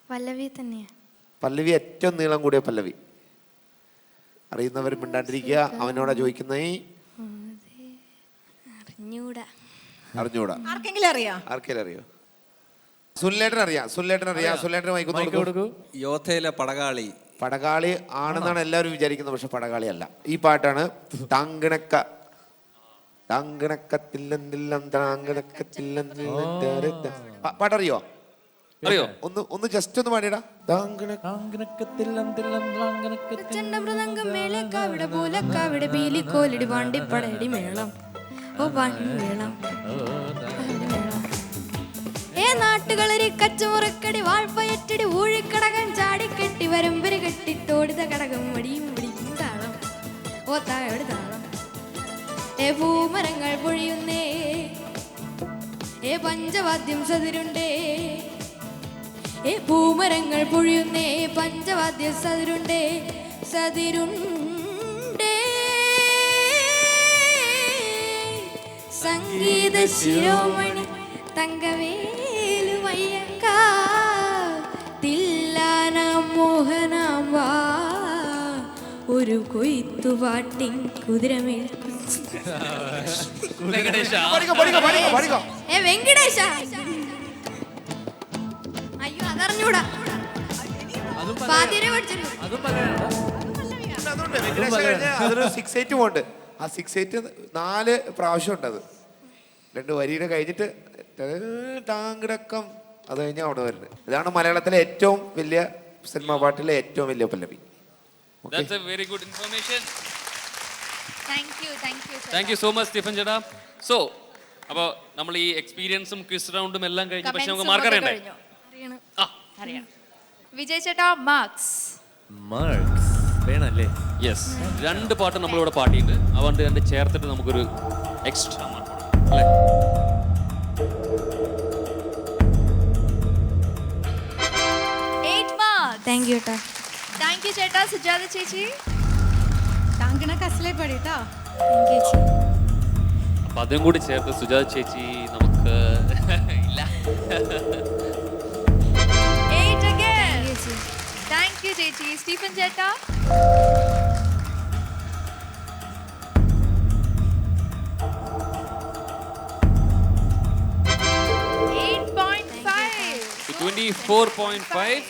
പല്ലവി തന്നെയാ. പല്ലവി ഏറ്റവും നീളം കൂടിയ പല്ലവി അറിയുന്നവർ മിണ്ടാണ്ടിരിക്കുക. അവനോടാ ചോദിക്കുന്നേ. അറിഞ്ഞൂടാ. ആർക്കെങ്കിലും അറിയാം? ആർക്കെങ്കിലും അറിയോ? സുനിലേട്ടൻ അറിയാം. സുനിലേട്ടൻ മൈക്ക് കൊടുക്കൂ. യോധയിലെ പടകാളി. പടകാളി ആണെന്നാണ് എല്ലാവരും വിചാരിക്കുന്നത്, പക്ഷെ പടകാളി അല്ല. ഈ പാട്ടാണ് താങ്കിണക്ക താങ്കിണക്കത്തില്ലെന്നില്ലം താങ്കിണക്കത്തില്ലെന്നില്ല. പാട്ടറിയോ? അറിയോ? ഒന്ന് ജസ്റ്റ് ഒന്ന് പാടിയടാ. നാട്ടുകളൊരു കച്ചുമുറക്കടി വാൾപ്പയറ്റടി ഊഴിക്കടകൻ ചാടിക്കെട്ടി വരമ്പര് കെട്ടിട്ടോടിത കടകം വടിയും പിടിക്കും താളം. ഓ താഴോട് താളം. പൂമരങ്ങൾ പൊഴിയുന്നേ, പഞ്ചവാദ്യം സതിരുണ്ടേ. പൂമരങ്ങൾ പൊഴിയുന്നേ, പഞ്ചവാദ്യം സതിരുണ്ടേ. സതിരുണ്ടേ സംഗീത ശിരോമണി തങ്കവേലു മയ്യക്ക തില്ലാനാം മോഹനാം വാ ഒരു കൊയ്ത്തുപാട്ടിൻ കുതിരമേൽ. വെങ്കടേശ. അയ്യോ അതറിഞ്ഞൂടാ. അതൊരു 6/8 പോണ്ട്. ആ 6/8 4 പ്രാവശ്യം ഉണ്ട്. അത് 2 വരിയുടെ കഴിഞ്ഞിട്ട് ടാങ്കിടക്കം അത് കഴിഞ്ഞാൽ അവിടെ വരുന്നത്. ഇതാണ് മലയാളത്തിലെ ഏറ്റവും വലിയ സിനിമാ പാട്ടിലെ ഏറ്റവും വലിയ പല്ലവി. That's a very good information. Thank you so much Stephen ചേട്ടാ. സോ അപ്പോൾ നമ്മൾ ഈ എക്സ്പീരിയൻസും ക്വിസ് റൗണ്ടും എല്ലാം കഴിഞ്ഞു. പക്ഷെ നമുക്ക് മാർക്ക് അറിയണ്ടേ? അറിയാം. വിജയ് ചേട്ടാ മാർക്സ് വേണല്ലേ? യെസ്, 2 പാട്ട് നമ്മളിവിടെ പാടിയിട്ടുണ്ട്. അതുകൊണ്ട് തന്നെ ചേർത്തിട്ട് നമുക്കൊരു എക്സ്ട്രാ മാർക്ക് അല്ലേ? താങ്ക് യു കേട്ടോ. താങ്ക് യു ചേട്ടാ. സുജാത ചേച്ചി താങ്കിണക്ക് അസലേ പാടിട്ടാ. അപ്പൊ അതും കൂടി ചേർത്ത് സുജാത ചേച്ചി നമുക്ക് ഇല്ല. സ്റ്റീഫൻ ചേട്ടാ. So 24.5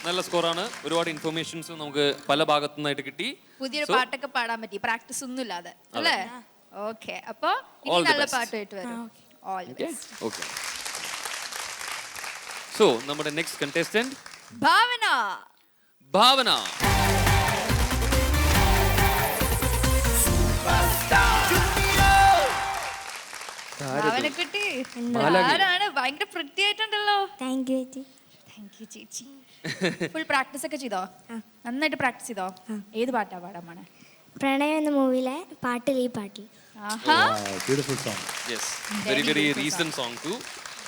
നല്ല സ്കോറാണ്. ഒരുപാട് ഇൻഫർമേഷൻസ് നമുക്ക് പല ഭാഗത്തു നിന്നായിട്ട് കിട്ടി. പുതിയൊരു പാട്ടൊക്കെ പാടാൻ പറ്റി, പ്രാക്ടീസ് ഒന്നും ഇല്ലാതെ അല്ലേ? ഓക്കെ, അപ്പൊ ഇനി നല്ല പാട്ടായിട്ട് വരും. All the best. Okay, so നമ്മുടെ നെക്സ്റ്റ് കണ്ടസ്റ്റന്റ് ഭാവന. ഭാവന. ഭാവനക്കുട്ടി ആരാണ്? ഭയങ്കര പ്രിറ്റി ആയിട്ടുണ്ടല്ലോ. താങ്ക് യു ചേച്ചി. താങ്ക് യു ചേച്ചി. ഫുൾ പ്രാക്ടീസ് ഒക്കെ ചെയ്തോ? നന്നായിട്ട് പ്രാക്ടീസ് ചെയ്തോ? ഏത് പാട്ടാ പാടാൻ പോണേ? പ്രണയം എന്ന മൂവിയിലെ പാട്ടിൽ ഈ പാട്ടിൽ. ആഹാ, beautiful song. Yes, very very recent song too.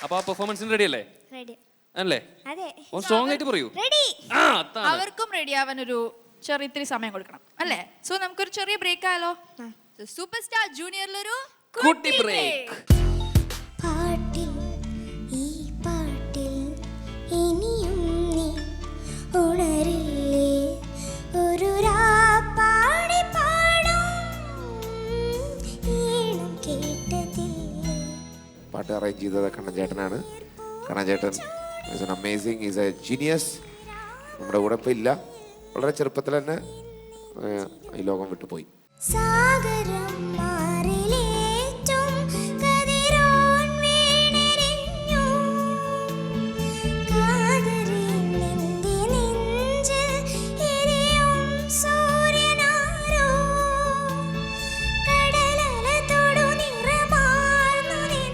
അപ്പൊ ആ പെർഫോമൻസിന് റെഡി അല്ലേ? റെഡി. അല്ലേ? അതെ. ഓ, സ്ട്രോങ് ആയിട്ട് പറയൂ. റെഡി. അവർക്കും റെഡി ആവാൻ ഒരു ചെറിയ ഇത്തിരി സമയം കൊടുക്കണം അല്ലേ? സോ നമുക്കൊരു ചെറിയ ബ്രേക്ക് ആയാലോ? സൂപ്പർ സ്റ്റാർ ജൂനിയറിലൊരു കുട്ടി ബ്രേക്ക്. പാട്ടിൽ ഈ പാട്ടിൽ ഇനിയും നീ ഉണരില്ലേ, ഒരു രാപ്പാടി പാടും ഈണം കേട്ടതില്ലേ. പാട്ട് അറേഞ്ച് ചെയ്തത് കണ്ണൻ ചേട്ടനാണ്. കണ്ണൻ ചേട്ടൻ is an amazing, is A genius. നമ്മുടെ കൂടെ ഇപ്പം ഇല്ല. വളരെ ചെറുപ്പത്തിൽ തന്നെ ഈ ലോകം വിട്ടുപോയി. സാഗരം മാറിലേറ്റും കതിരോൻ വീണെരിഞ്ഞു, കാതറിൽ നിന്റെ നെഞ്ചിൽ എരിയും സൂര്യനാരോ, കടലല തൊടു നിറമാർന്നു നിൻ.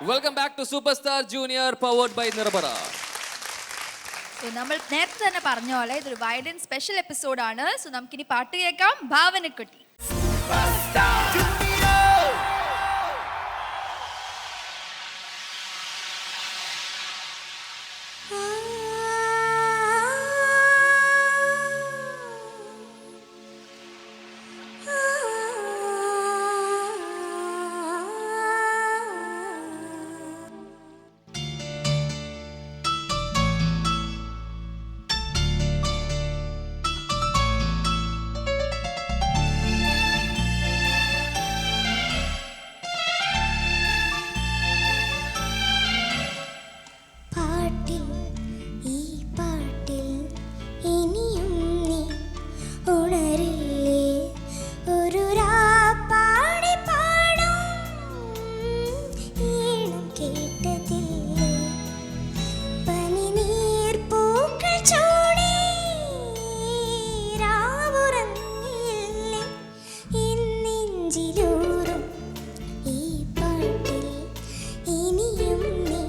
Welcome back to Super Star Junior powered by Nirbhara. നമ്മൾ നേരത്തെ തന്നെ പറഞ്ഞ പോലെ ഇതൊരു വയലൻ സ്പെഷ്യൽ എപ്പിസോഡാണ്. സോ നമുക്കിനി പാട്ട് കേൾക്കാം. ഭാവനക്കുട്ടി. പാട്ടിൽ ഈ പാട്ടിൽ ഇനിയും നീ ഉണരില്ലേ, ഒരു രാപ്പാടി പാടും ഈണം കേട്ടതില്ലേ, പനിനീർ പൂക്കൾ ചൂടി രാവുറങ്ങിയില്ലേ, ഇന്നെഞ്ചിലൂറും ഈ പാട്ടിൽ ഇനിയും നീ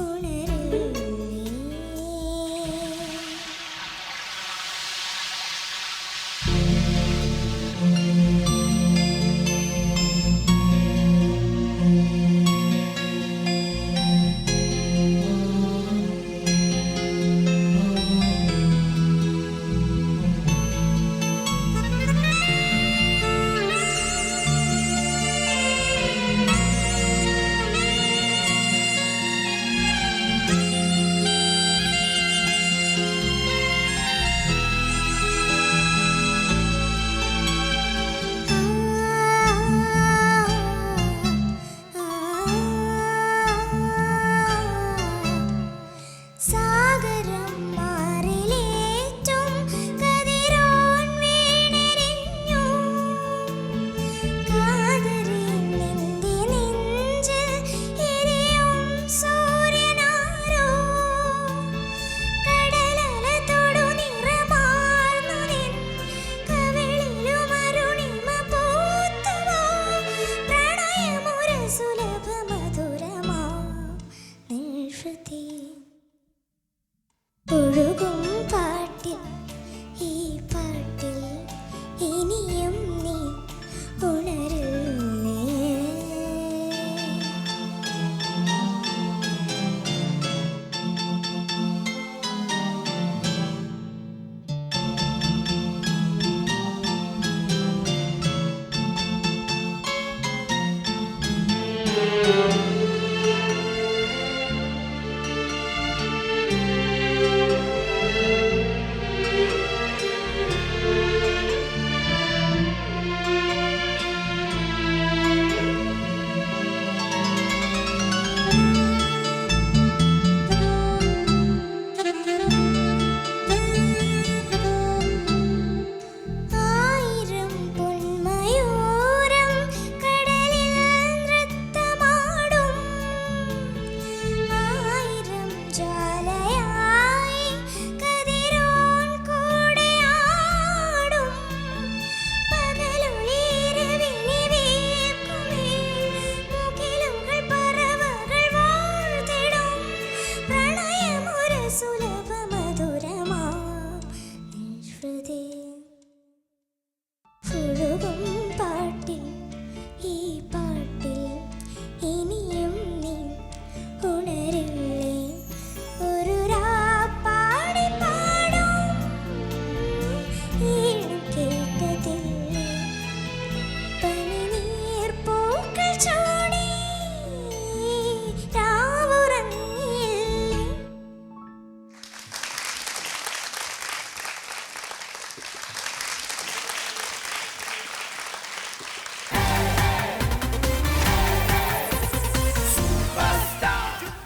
ഉണരില്ലേ. സാഗരം മാറിലേറ്റും കതിരോൻ വീണെരിഞ്ഞു, കാതറിൽ നിന്റെ നെഞ്ചിൽ എരിയും സൂര്യനാരോ, കടലല തൊടു നിറമാർന്നു നിൻ കവിളിലും അരുണിമ പൂത്തുവോ, പ്രണയമൊരു സുലഭ മധുരമാ നിൽശ്രുതി. ഒഴുകും പാട്ടിൽ ഈ പാട്ടിൽ ഇനിയും നീ ഉണരില്ലേ.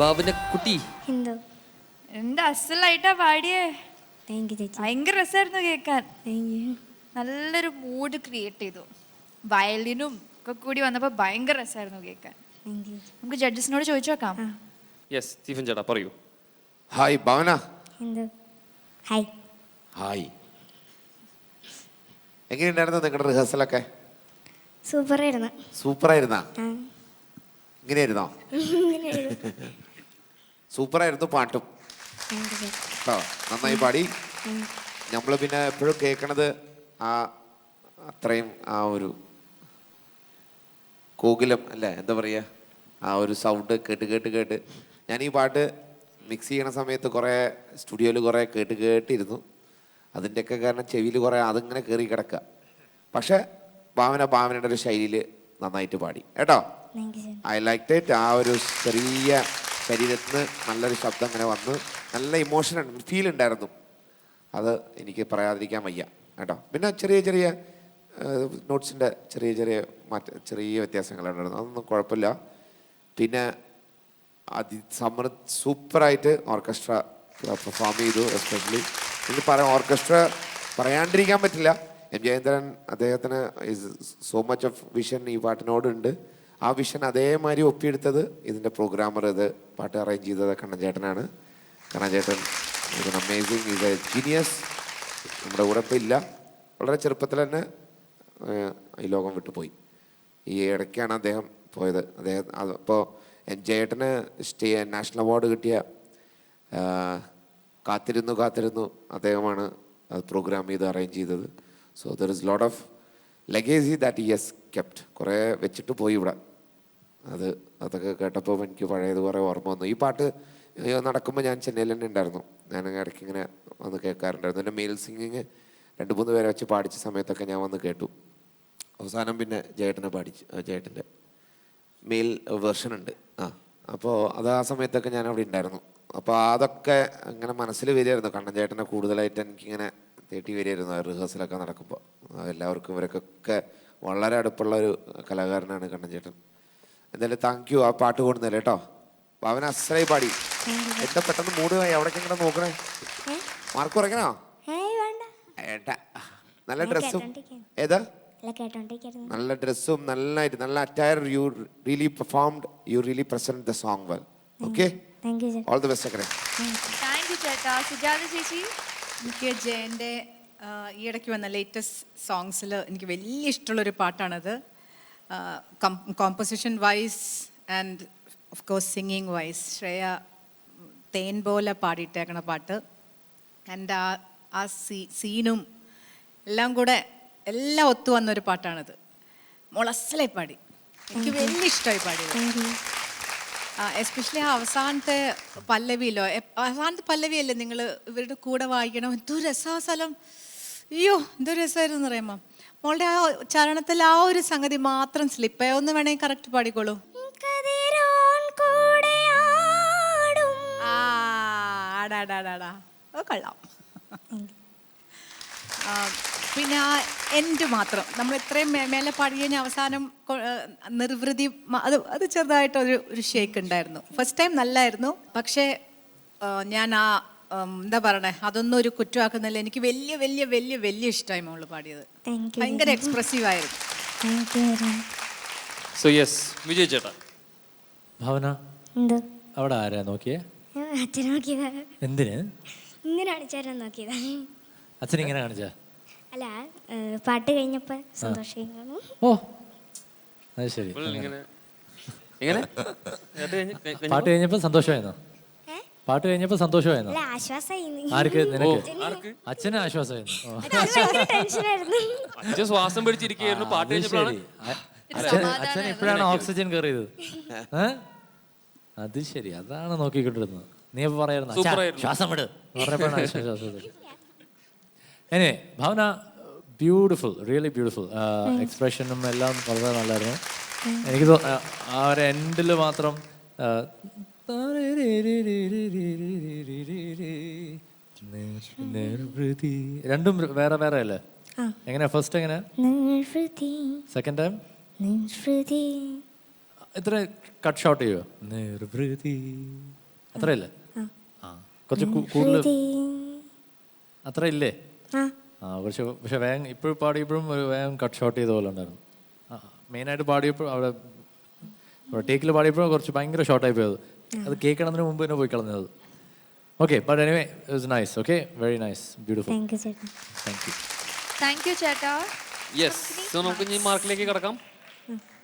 ഭാവന കുട്ടി എന്തോ എന്താ അസലായിട്ടാ പാടിയേ. താങ്ക് യു ചേച്ചി. ഭയങ്കര രസമായിരുന്നു കേൾക്കാൻ. Thank you. നല്ലൊരു മൂഡ് ക്രിയേറ്റ് ചെയ്തു. വയലിനും ഒക്കെ കൂടി വന്നപ്പോൾ ഭയങ്കര രസമായിരുന്നു കേൾക്കാൻ. Thank you. നമുക്ക് ജഡ്ജസിനോട് ചോദിച്ചു നോക്കാം. യെസ് സ്റ്റീഫൻ ചേട്ടാ പറയൂ. ഹായ് ഭാവന. എന്തോ ഹായ്. ഹായ്. എങ്ങനെയുണ്ടായിരുന്നു നിങ്ങളുടെ റിഹേഴ്സലൊക്കെ? സൂപ്പറായിരുന്നു. സൂപ്പറായിരുന്നാ? ആ ഇങ്ങനെയായിരുന്നോ? ഇങ്ങനെയായിരുന്നു. സൂപ്പറായിരുന്നു പാട്ടും താങ്ക് യു ചേച്ചി. കേട്ടോ. നന്നായി പാടി. നമ്മൾ പിന്നെ എപ്പോഴും കേൾക്കണത് ആ അത്രയും ആ ഒരു കോകിലം അല്ലേ, എന്താ പറയുക, ആ ഒരു സൗണ്ട് കേട്ട് കേട്ട് കേട്ട് ഞാൻ ഈ പാട്ട് മിക്സ് ചെയ്യണ സമയത്ത് കുറേ സ്റ്റുഡിയോയിൽ കുറേ കേട്ട് കേട്ടിരുന്നു. അതിൻ്റെയൊക്കെ കാരണം ചെവിയിൽ കുറേ അതിങ്ങനെ കയറി കിടക്കുക. പക്ഷേ ഭാവനയുടെ ഒരു ശൈലിയിൽ നന്നായിട്ട് പാടി കേട്ടോ. Thank U. I like it. ആ ഒരു ചെറിയ ശരീരത്തിന് നല്ലൊരു ശബ്ദം അങ്ങനെ വന്ന് നല്ല ഇമോഷൻ ഫീൽ ഉണ്ടായിരുന്നു. അത് എനിക്ക് പറയാതിരിക്കാൻ വയ്യ കേട്ടോ. പിന്നെ ചെറിയ ചെറിയ നോട്ട്സിൻ്റെ ചെറിയ വ്യത്യാസങ്ങളുണ്ടായിരുന്നു. അതൊന്നും കുഴപ്പമില്ല. പിന്നെ സൂപ്പറായിട്ട് ഓർക്കസ്ട്ര പെർഫോം ചെയ്തു. എസ്പെഷ്യലി ഇത് ഓർക്കസ്ട്ര പറയാണ്ടിരിക്കാൻ പറ്റില്ല. എം ജയേന്ദ്രൻ അദ്ദേഹത്തിന് സോ മച്ച് ഓഫ് വിഷൻ ഈ പാട്ടിനോടുണ്ട്. ആ വിഷൻ അതേമാതിരി ഒപ്പിയെടുത്തത് ഇതിൻ്റെ പ്രോഗ്രാമർ, ഇത് പാട്ട് അറേഞ്ച് ചെയ്തത് കണ്ണൻ ചേട്ടനാണ്. കണ്ണൻ ചേട്ടൻ ഇത് അമേസിങ്, ഇത് ജീനിയസ്. നമ്മുടെ കൂടെ ഇപ്പോൾ ഇല്ല. വളരെ ചെറുപ്പത്തിൽ തന്നെ ഈ ലോകം വിട്ടുപോയി. ഈ ഇടയ്ക്കാണ് അദ്ദേഹം പോയത്. അദ്ദേഹം അപ്പോൾ എം ജയേട്ടന് നാഷണൽ അവാർഡ് കിട്ടിയ കാത്തിരുന്നു അദ്ദേഹമാണ് അത് പ്രോഗ്രാം ചെയ്ത് അറേഞ്ച് ചെയ്തത്. So there is lot of legacy that he has kept. കുറേ വെച്ചിട്ട് പോയി ഇവിടെ. അതൊക്കെ കേട്ടപ്പോൾ എനിക്ക് പഴയത് കുറേ ഓർമ്മ വന്നു. ഈ പാട്ട് നടക്കുമ്പോൾ ഞാൻ ചെന്നൈയിൽ തന്നെ ഉണ്ടായിരുന്നു. ഞാൻ ഇടയ്ക്ക് ഇങ്ങനെ വന്ന് കേൾക്കാറുണ്ടായിരുന്നു. എൻ്റെ മെയിൽ സിംഗിങ് 2-3 പേരെ വെച്ച് പാടിച്ച സമയത്തൊക്കെ ഞാൻ വന്ന് കേട്ടു. അവസാനം പിന്നെ ജയേട്ടൻ്റെ മെയിൽ വേർഷൻ ഉണ്ട്. അപ്പോൾ അത് ആ സമയത്തൊക്കെ ഞാൻ അവിടെ ഉണ്ടായിരുന്നു. അപ്പോൾ അതൊക്കെ അങ്ങനെ മനസ്സിൽ വരികയായിരുന്നു. കണ്ണൻ ചേട്ടനെ കൂടുതലായിട്ട് എനിക്കിങ്ങനെ തേട്ടി വരികയായിരുന്നു റിഹേഴ്സലൊക്കെ നടക്കുമ്പോൾ. എല്ലാവർക്കും ഇവരൊക്കെ വളരെ അടുപ്പുള്ള ഒരു കലാകാരനാണ് കണ്ണൻ ചേട്ടൻ. എന്തായാലും താങ്ക് യു. ആ പാട്ട് കൊടുന്നല്ലേ കേട്ടോ. ഭാവന അസലായി പാടി. എന്താ പെട്ടെന്ന് മൂഡ് പോയി അവിടേക്ക് ഇങ്ങനെ നോക്കണേ? മാർക്ക് കുറയ്ക്കണോ? ഏട്ടാ നല്ല ഡ്രസ്സും ഏതാ നല്ല ഡ്രസ്സും നല്ല attire. You really performed. You really present the song well. Okay, all the best. Thank you ചേട്ടാ. സുജാത ചേച്ചി? എനിക്ക് ജയൻ്റെ ഈ ഇടയ്ക്ക് വന്ന ലേറ്റസ്റ്റ് സോങ്സിൽ എനിക്ക് വലിയ ഇഷ്ടമുള്ളൊരു പാട്ടാണത്. Composition wise and of course singing wise Shreya തേൻ പോലെ പാടിയിട്ടേക്കണ പാട്ട്. എൻ്റെ ആ സീനും എല്ലാം കൂടെ എല്ലാം ഒത്തു വന്നൊരു പാട്ടാണത്. മുളസലായി പാടി. എനിക്ക് വലിയ ഇഷ്ടമായി പാടിയത്. എസ്പെഷ്യലി ആ അവസാനത്തെ പല്ലവിയിലോ, അവസാനത്തെ പല്ലവിയല്ലേ നിങ്ങൾ ഇവരുടെ കൂടെ വായിക്കണം. എന്തോ രസാ സ്ഥലം. അയ്യോ എന്തോ രസമായിരുന്നു എന്ന് പറയുമ്പോൾ മോളുടെ ആ ചരണത്തിൽ ആ ഒരു സംഗതി മാത്രം സ്ലിപ്പ് ഒന്ന് വേണമെങ്കിൽ കറക്റ്റ് പാടിക്കോളൂ. ആടാടാടാടാ ഓ കൊള്ളാം. പിന്നെ ആ എൻഡ് മാത്രം നമ്മൾ ഇത്രയും മേലെ പാടി കഴിഞ്ഞാൽ അവസാനം നിർവൃതി അത് ചെറുതായിട്ടൊരു ഷേക്ക് ഉണ്ടായിരുന്നു. ഫസ്റ്റ് ടൈം നല്ലായിരുന്നു. പക്ഷേ ഞാൻ ആ എന്താ പറയണേ അതൊന്നും ഒരു കുറ്റമാക്കുന്നില്ല. എനിക്ക് വലിയ വലിയ വലിയ വലിയ ഇഷ്ടമായി മോള് പാടിയത്. ഭയങ്കര എക്സ്പ്രസീവ് ആയിരുന്നു. സോ യെസ് വിജയ് ചേട്ടാ. ഭാവന അവിടെ ആരാ നോക്കിയേ? അച്ഛൻ നോക്കിയതാ. എന്തിന്? ഇങ്ങനെ കാണിച്ചാരാ നോക്കിയതാ. അച്ഛൻ ഇങ്ങനെ കാണിച്ചാ? അല്ല പാട്ട് കഴിഞ്ഞപ്പോ സന്തോഷം. ഓ അത് ശരി. പാട്ട് കഴിഞ്ഞപ്പോ സന്തോഷമായിരുന്നോ? പാട്ട് കഴിഞ്ഞപ്പോ സന്തോഷമായിരുന്നോ? ആർക്ക്? നിനക്ക്? അച്ഛന് ആശ്വാസമായിരുന്നു. അച്ഛൻ ശ്വാസം പിടിച്ചിരിക്കുകയായിരുന്നു പാട്ട് കഴിഞ്ഞപ്പോഴാണ്. അച്ഛൻ ഇപ്പോഴാണ് ഓക്സിജൻ കയറിയത്. അത് ശരി, അതാണ് നോക്കിക്കൊണ്ടിരുന്നത്. നീ ഇപ്പൊ പറയായിരുന്നു ശ്വാസം വിട് പറഞ്ഞപ്പോഴാണ് ശ്വാസം. എനിവേ ഭാവന ബ്യൂട്ടിഫുൾ, റിയലി ബ്യൂട്ടിഫുൾ. എക്സ്പ്രഷനും എല്ലാം വളരെ നല്ലായിരുന്നു. എനിക്ക് ആ ഒരു എൻഡിൽ മാത്രം രണ്ടും വേറെ വേറെ അല്ലേ? എങ്ങനെയാ ഫസ്റ്റ്? എങ്ങനെ സെക്കൻഡ് ടൈം? ഇത്ര കട്ട് ഷോട്ട് ചെയ്യുമോ? നിർവൃതി അത്രയല്ലേ? ആ കുറച്ച് കൂടുതൽ അത്ര ഇല്ലേ? ആ കുറച്ച് പക്ഷെ വേഗം ഇപ്പോഴും പാടിയപ്പോഴും ഒരു വേഗം കട്ട് ഷോട്ട് ചെയ്ത പോലെ ഉണ്ടായിരുന്നു. മെയിനായിട്ട് പാടിയപ്പോൾ അവിടെ ടേക്കിൽ പാടിയപ്പോൾ കുറച്ച് ഭയങ്കര ഷോർട്ടായി പോയത്. അത് കേൾക്കണതിന് മുമ്പ് തന്നെ പോയി കളഞ്ഞത്. Okay but anyway it was nice. Okay very nice beautiful. Thank you ചേട്ടാ. താങ്ക് യു ചേട്ടാ. യെസ്. സോ നമുക്ക് ഇനി മാർക്കിലേക്ക് കടക്കാം.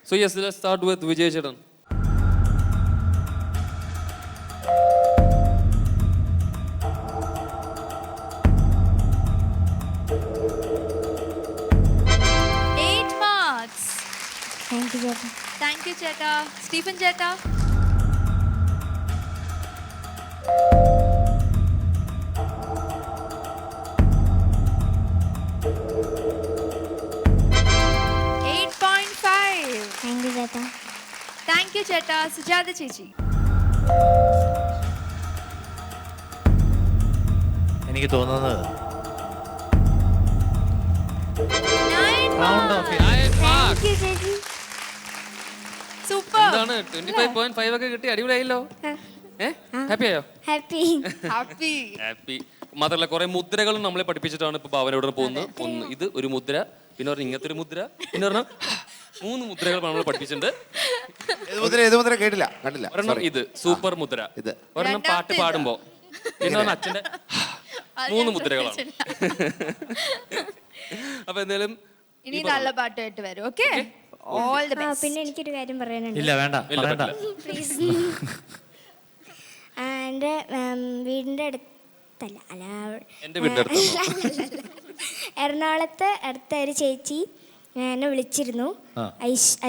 So yes let's start with Vijay ചേട്ടൻ. താങ്ക് യു ചേട്ടാ. താങ്ക് യു ചേട്ടാ. സ്റ്റീഫൻ ചേട്ടാ. താങ്ക് യു ചേട്ടാ. താങ്ക് യു ചേട്ടാ. സുജാത ചേച്ചി. എനിക്ക് തോന്നുന്നത് താങ്ക് യു ചേച്ചി. സൂപ്പർ. എന്താണ് 25.5 ഒക്കെ കിട്ടി? അടിപൊളിയായല്ലോ. ഹാപ്പി ആയോ? ഹാപ്പി. ഹാപ്പി. ഹാപ്പി മാത്രമല്ല കുറെ മുദ്രകളും നമ്മളെ പഠിപ്പിച്ചിട്ടാണ് ഇപ്പൊ ഭാവനയോടെ പോകുന്നത്. ഒന്ന് ഇത് ഒരു മുദ്ര, പിന്നെ പറഞ്ഞ ഇങ്ങനത്തെ ഒരു മുദ്ര, പിന്നെ പറഞ്ഞ 3 മുദ്രകൾ നമ്മൾ പഠിപ്പിച്ചിട്ടുണ്ട്. ഏത് മുദ്ര കേട്ടില്ല കണ്ടില്ല. ഒരെണ്ണം ഇത് സൂപ്പർ മുദ്ര, ഇത് ഒരെണ്ണം പാട്ട് പാടുമ്പോ, പിന്നെ പറഞ്ഞ അച്ഛന്റെ 3 മുദ്രകളാണ്. അപ്പൊ എന്തായാലും ഇനി നല്ല പാട്ടായിട്ട് വരും. Okay all the best. പിന്നെ എനിക്കൊരു കാര്യം പറയാനുണ്ട്. ഇല്ല വേണ്ട വേണ്ട. പ്ലീസ്. എൻ്റെ വീടിൻ്റെ അടുത്തല്ല അല്ല എന്റെ വീടിന്റെ അടുത്ത് എറണാകുളത്ത് അടുത്ത ഒരു ചേച്ചി എന്നെ വിളിച്ചിരുന്നു.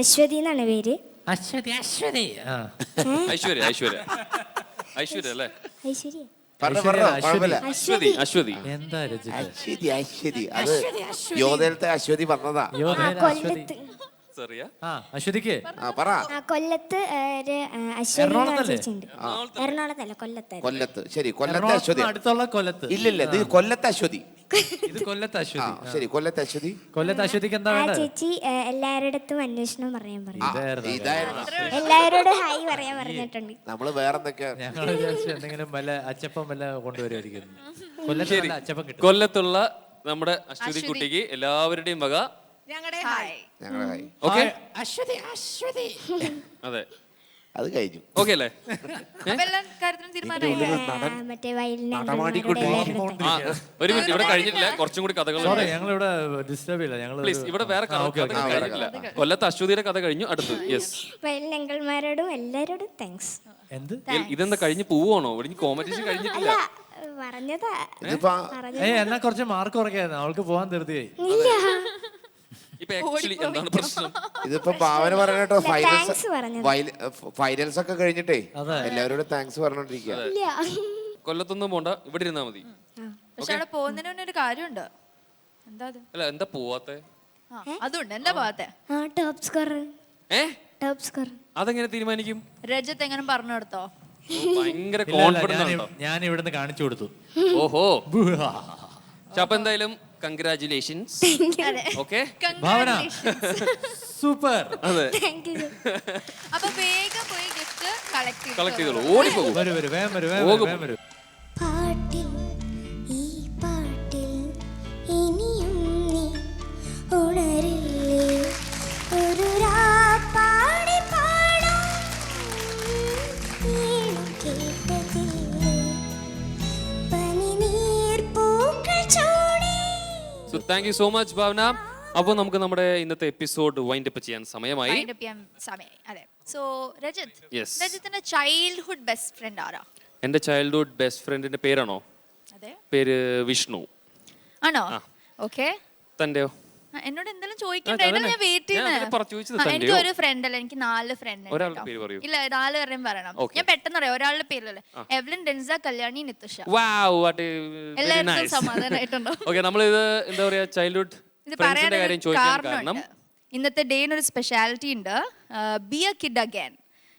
അശ്വതി എന്നാണ് പേര്. അശ്വതി അശ്വതി ഐശ്വര്യ ഐശ്വര്യ ഐശ്വര്യ അല്ലേ? ഐശ്വര്യ അശ്വതി അശ്വതി എന്താ രചിത? അശ്വതി അത് യോധയിലത്തെ അശ്വതി പറഞ്ഞതാ. കൊല്ലത്ത്. അശ്വതിക്ക് കൊല്ലത്ത് ഒരു അശ്വതി ചേച്ചിയുണ്ട്. എറണാകുളത്തല്ല കൊല്ലത്ത്. ശരി കൊല്ലത്തെ അശ്വതി. അടുത്തുള്ള കൊല്ലത്ത്. ഇല്ലില്ല ഇത് കൊല്ലത്തെ അശ്വതി. ഇത് കൊല്ലത്ത് അശ്വതി. ശരി കൊല്ലത്തെ അശ്വതി. കൊല്ലത്ത് അശ്വതിക്ക് എന്താ ആ വേണ്ടത്? ചേച്ചി എല്ലാവരുടെ അന്വേഷണം പറയാൻ പറഞ്ഞു. ഇതായിരുന്നു എല്ലാവരോടും ഹായ് പറയാൻ പറഞ്ഞിട്ടുണ്ട്. നമ്മള് വേറെന്തൊക്കെയാ ഞങ്ങൾ വിചാരിച്ചു എന്തെങ്കിലും വല്ല അച്ചപ്പം വല്ല കൊണ്ടുവരുമായിരിക്കും. കൊല്ലത്ത് നല്ല അച്ചപ്പം കിട്ടും. കൊല്ലത്തുള്ള നമ്മുടെ അശ്വതി കുട്ടിക്ക് എല്ലാവരുടെയും വക ഞങ്ങളുടെ ഹായ്. ഞങ്ങളുടെ ഹായ്. ഓക്കെ അശ്വതി അശ്വതി. അതെ അത് കഴിഞ്ഞു. ഓക്കെ അല്ലേ? എല്ലാ കാര്യത്തിനും തീരുമാനമായി. മറ്റേ വയലിനെ ഒരു മിനിറ്റ്, ഇവിടെ കഴിഞ്ഞിട്ടില്ല, കുറച്ചും കൂടി കഥകൾ. ഞങ്ങളിവിടെ ഡിസ്റ്റർബ് ചെയ്യില്ല. ഞങ്ങൾ പ്ലീസ് ഇവിടെ വേറെ കഴിഞ്ഞിട്ടില്ല. കൊല്ലത്ത് അശ്വതിയുടെ കഥ കഴിഞ്ഞു. അടുത്ത് യെസ് വയലിൻ അങ്കിൾമാരോടും എല്ലാരോടും താങ്ക്സ്. എന്ത് ഇതെന്താ കഴിഞ്ഞ് പോവാണോ? ഇവിടെ കോമ്പറ്റീഷൻ കഴിഞ്ഞിട്ടില്ല. പറഞ്ഞതാ. എന്നാ കുറച്ച് മാർക്ക് കുറയ്ക്കായിരുന്നു. അവൾക്ക് പോവാൻ തീർച്ചയായി. ഇപ്പൊ ആക്ച്വലി എന്താണ് പ്രശ്നം? ഇതിപ്പോ ഭാവന പറയണോ ഫൈനൽസ് ഒക്കെ കഴിഞ്ഞിട്ടേ എല്ലാവരോടും താങ്ക്സ് പറഞ്ഞോണ്ടിരിക്കുക. കൊല്ലത്തൊന്നും പോണ്ട, ഇവിടെ ഇരുന്നാ മതി. പക്ഷെ അവിടെ പോകുന്നതിന് മുന്നേ ഒരു കാര്യമുണ്ട്. എന്താ അത്? അല്ല എന്താ പോവാത്തെ? അതുണ്ട്. എന്താ പോവാത്തെ? Top score. ടോപ്പ് സ്കോർ അതെങ്ങനെ തീരുമാനിക്കും? രജത്ത് എങ്ങനെ പറഞ്ഞു കൊടുത്തോ? ഭയങ്കര കോൺഫിഡൻസ്. ഞാൻ ഇവിടുന്ന് കാണിച്ചു കൊടുത്തു. ഓഹോ. അപ്പൊ എന്തായാലും കൺഗ്രാറ്റുലേഷൻസ്. ഓക്കെ ഭാവന സൂപ്പർ. അതെ അപ്പൊ വേഗം പോയി ഗിഫ്റ്റ് കളക്ട് ചെയ്തോളൂ. ഓടിപ്പോകും. വരൂ. പാട്ടിൽ ഈ പാട്ടിൽ ഇനിയും നീ ഉണരില്ലേ ഒരു രാപ്പാടി പാടും കേട്ടതില്ലേ പനിനീർ പൂക്കൾ ചോടി. So thank you so much Bhavana. അപ്പോൾ നമുക്ക് നമ്മുടെ ഇന്നത്തെ എപ്പിസോഡ് വൈൻഡ് അപ്പ് ചെയ്യാൻ സമയമായി. അതെ. സോ രജത്തിന്റെ ചൈൽഡ്ഹുഡ് ബെസ്റ്റ് ഫ്രണ്ട് ആരാ? എന്റെ ചൈൽഡ്ഹുഡ് ബെസ്റ്റ് ഫ്രണ്ടിന്റെ പേരാണോ? അതെ. പേര് വിഷ്ണു. ആണോ? ഓക്കെ. തന്റെയോ? എന്നോട് എന്തെങ്കിലും ചോദിക്കണ്ടേ? ഞാൻ വെയിറ്റ് ചെയ്യുന്നത്. എനിക്ക് ഒരു ഫ്രണ്ട് അല്ല, എനിക്ക് 4 ഫ്രണ്ട്. ഇല്ല 4 പേരുടെയും പറയണം. ഞാൻ പെട്ടെന്ന് പറയാം. ഒരാളുടെ പേരിലല്ലേ? എവ്ലിൻ, ഡെൻസ, കല്യാണി, നിത്തുഷ. എല്ലാവർക്കും സമാധാനമായിട്ടുണ്ടോ? ഓക്കെ, നമ്മളിത് എന്താ പറയാ ചൈൽഡ്ഹുഡ് ഫ്രണ്ട്സിന്റെ കാര്യം ചോദിക്കാൻ കാരണം ഇന്നത്തെ ഡേന് ഒരു സ്പെഷ്യാലിറ്റി ഉണ്ട്. B A kid again.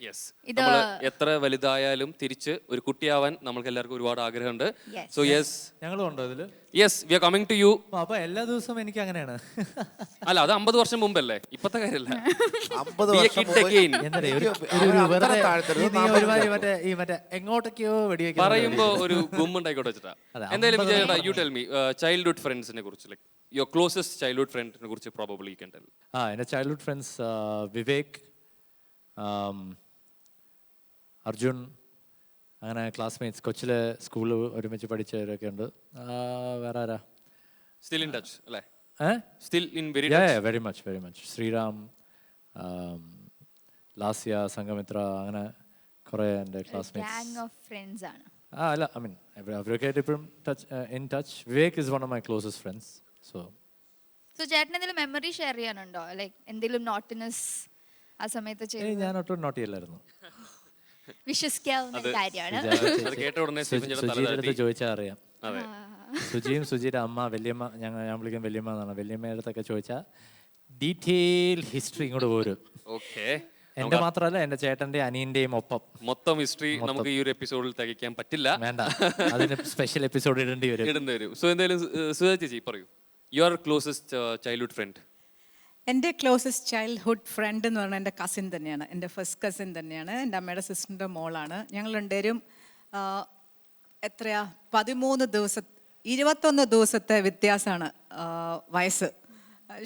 Yes ഇത് നമ്മൾ എത്ര വലുതായാലും തിരിച്ച് ഒരു കുട്ടിയാവാൻ നമ്മൾക്ക് എല്ലാവർക്കും ഒരുപാട് ആഗ്രഹമുണ്ട്. സോ യെസ്, ഞങ്ങളും ഉണ്ടോ ഇതില്? Yes, we are coming to you. അപ്പൊ എല്ലാ ദിവസവും എനിക്ക് അങ്ങനെയാണ്. അല്ല, അത് 50 വർഷം മുമ്പല്ലേ, ഇപ്പത്തെ കാര്യമല്ല. 50 വർഷം മറ്റേ എങ്ങോട്ടൊക്കെയോ വെടിവെക്കാൻ പറയുമ്പോ ഒരു ഗുമ്മുണ്ടായിക്കോട്ടെ വെച്ചിട്ടാ. എന്തായാലും വിജയേട്ടാ, യു ടെൽ മീ ചൈൽഡ്ഹുഡ് ഫ്രണ്ട്സിനെ കുറിച്ച്, ലൈക്ക് യുവർ ക്ലോസസ്റ്റ് ചൈൽഡ്ഹുഡ് ഫ്രണ്ടിനെ കുറിച്ച് പ്രോബബ്ലി യു ക്യാൻ ടെൽ. എൻ്റെ ചൈൽഡ്ഹുഡ് ഫ്രണ്ട്സ് വിവേക്, അർജുൻ, അങ്ങനെ ക്ലാസ്മേറ്റ്സ്, കൊച്ചിലെ സ്കൂളിൽ ഒരുമിച്ച് പഠിച്ചവരൊക്കെ ഉണ്ട്. വേറെ ആരാ? സ്റ്റിൽ ഇൻ ടച്ച് അല്ലേ? Still in very very much. Sreeram, Lasya, Sanghamitra, അങ്ങനെ കുറേ എൻ്റെ ക്ലാസ്മേറ്റ്സ്. ഗ്യാങ് ഓഫ് ഫ്രണ്ട്സ് ആണ്. അല്ല, ഐ മീൻ അവരൊക്കെ ആയിട്ട് ഇപ്പോഴും in touch. Vivek is one of my closest friends. So ചേട്ടൻ എന്തെങ്കിലും മെമ്മറി ഷെയർ ചെയ്യാനുണ്ടോ? ലൈക്ക് എന്തെങ്കിലും നോട്ടിനെസ് ആ സമയത്ത് ചെയ്തു? ഞാൻ ഒട്ടും നോട്ട് ചെയ്യില്ലായിരുന്നു. വിശ്വസിക്കാവുന്ന കാര്യമാണ്. സുജീരടുത്ത് ചോദിച്ചാൽ അറിയാം. സുജിയും സുജിയുടെ അമ്മ വല്യമ്മ, ഞാൻ വിളിക്കും വല്യമ്മ എന്നാണ്. വല്യമ്മയുടെ അടുത്തൊക്കെ ചോദിച്ചാൽ ഡീറ്റെയിൽ ഹിസ്റ്ററി ഇങ്ങോട്ട് പോരും. എന്റെ മാത്രമല്ല, എന്റെ ചേട്ടന്റെ അനിയന്റെയും ഒപ്പം മൊത്തം ഹിസ്റ്ററി നമുക്ക് ഈ ഒരു എപ്പിസോഡിൽ തികയ്ക്കാൻ പറ്റില്ല. വേണ്ട, അതിന് സ്പെഷ്യൽ എപ്പിസോഡ് ഇടേണ്ടി വരും. സോ എന്തായാലും സുജാ ചേച്ചി പറയൂ, യുവർ ക്ലോസസ്റ്റ് ചൈൽഡ്ഹുഡ് ഫ്രണ്ട്. എൻ്റെ ക്ലോസസ്റ്റ് ചൈൽഡ്ഹുഡ് ഫ്രണ്ട് എന്ന് പറഞ്ഞാൽ എൻ്റെ കസിൻ തന്നെയാണ്. എൻ്റെ ഫസ്റ്റ് കസിൻ തന്നെയാണ്. എൻ്റെ അമ്മയുടെ സിസ്റ്ററിൻ്റെ മോളാണ്. ഞങ്ങൾ രണ്ടുപേരും എത്രയാ 21 ദിവസത്തെ വ്യത്യാസമാണ് വയസ്സ്.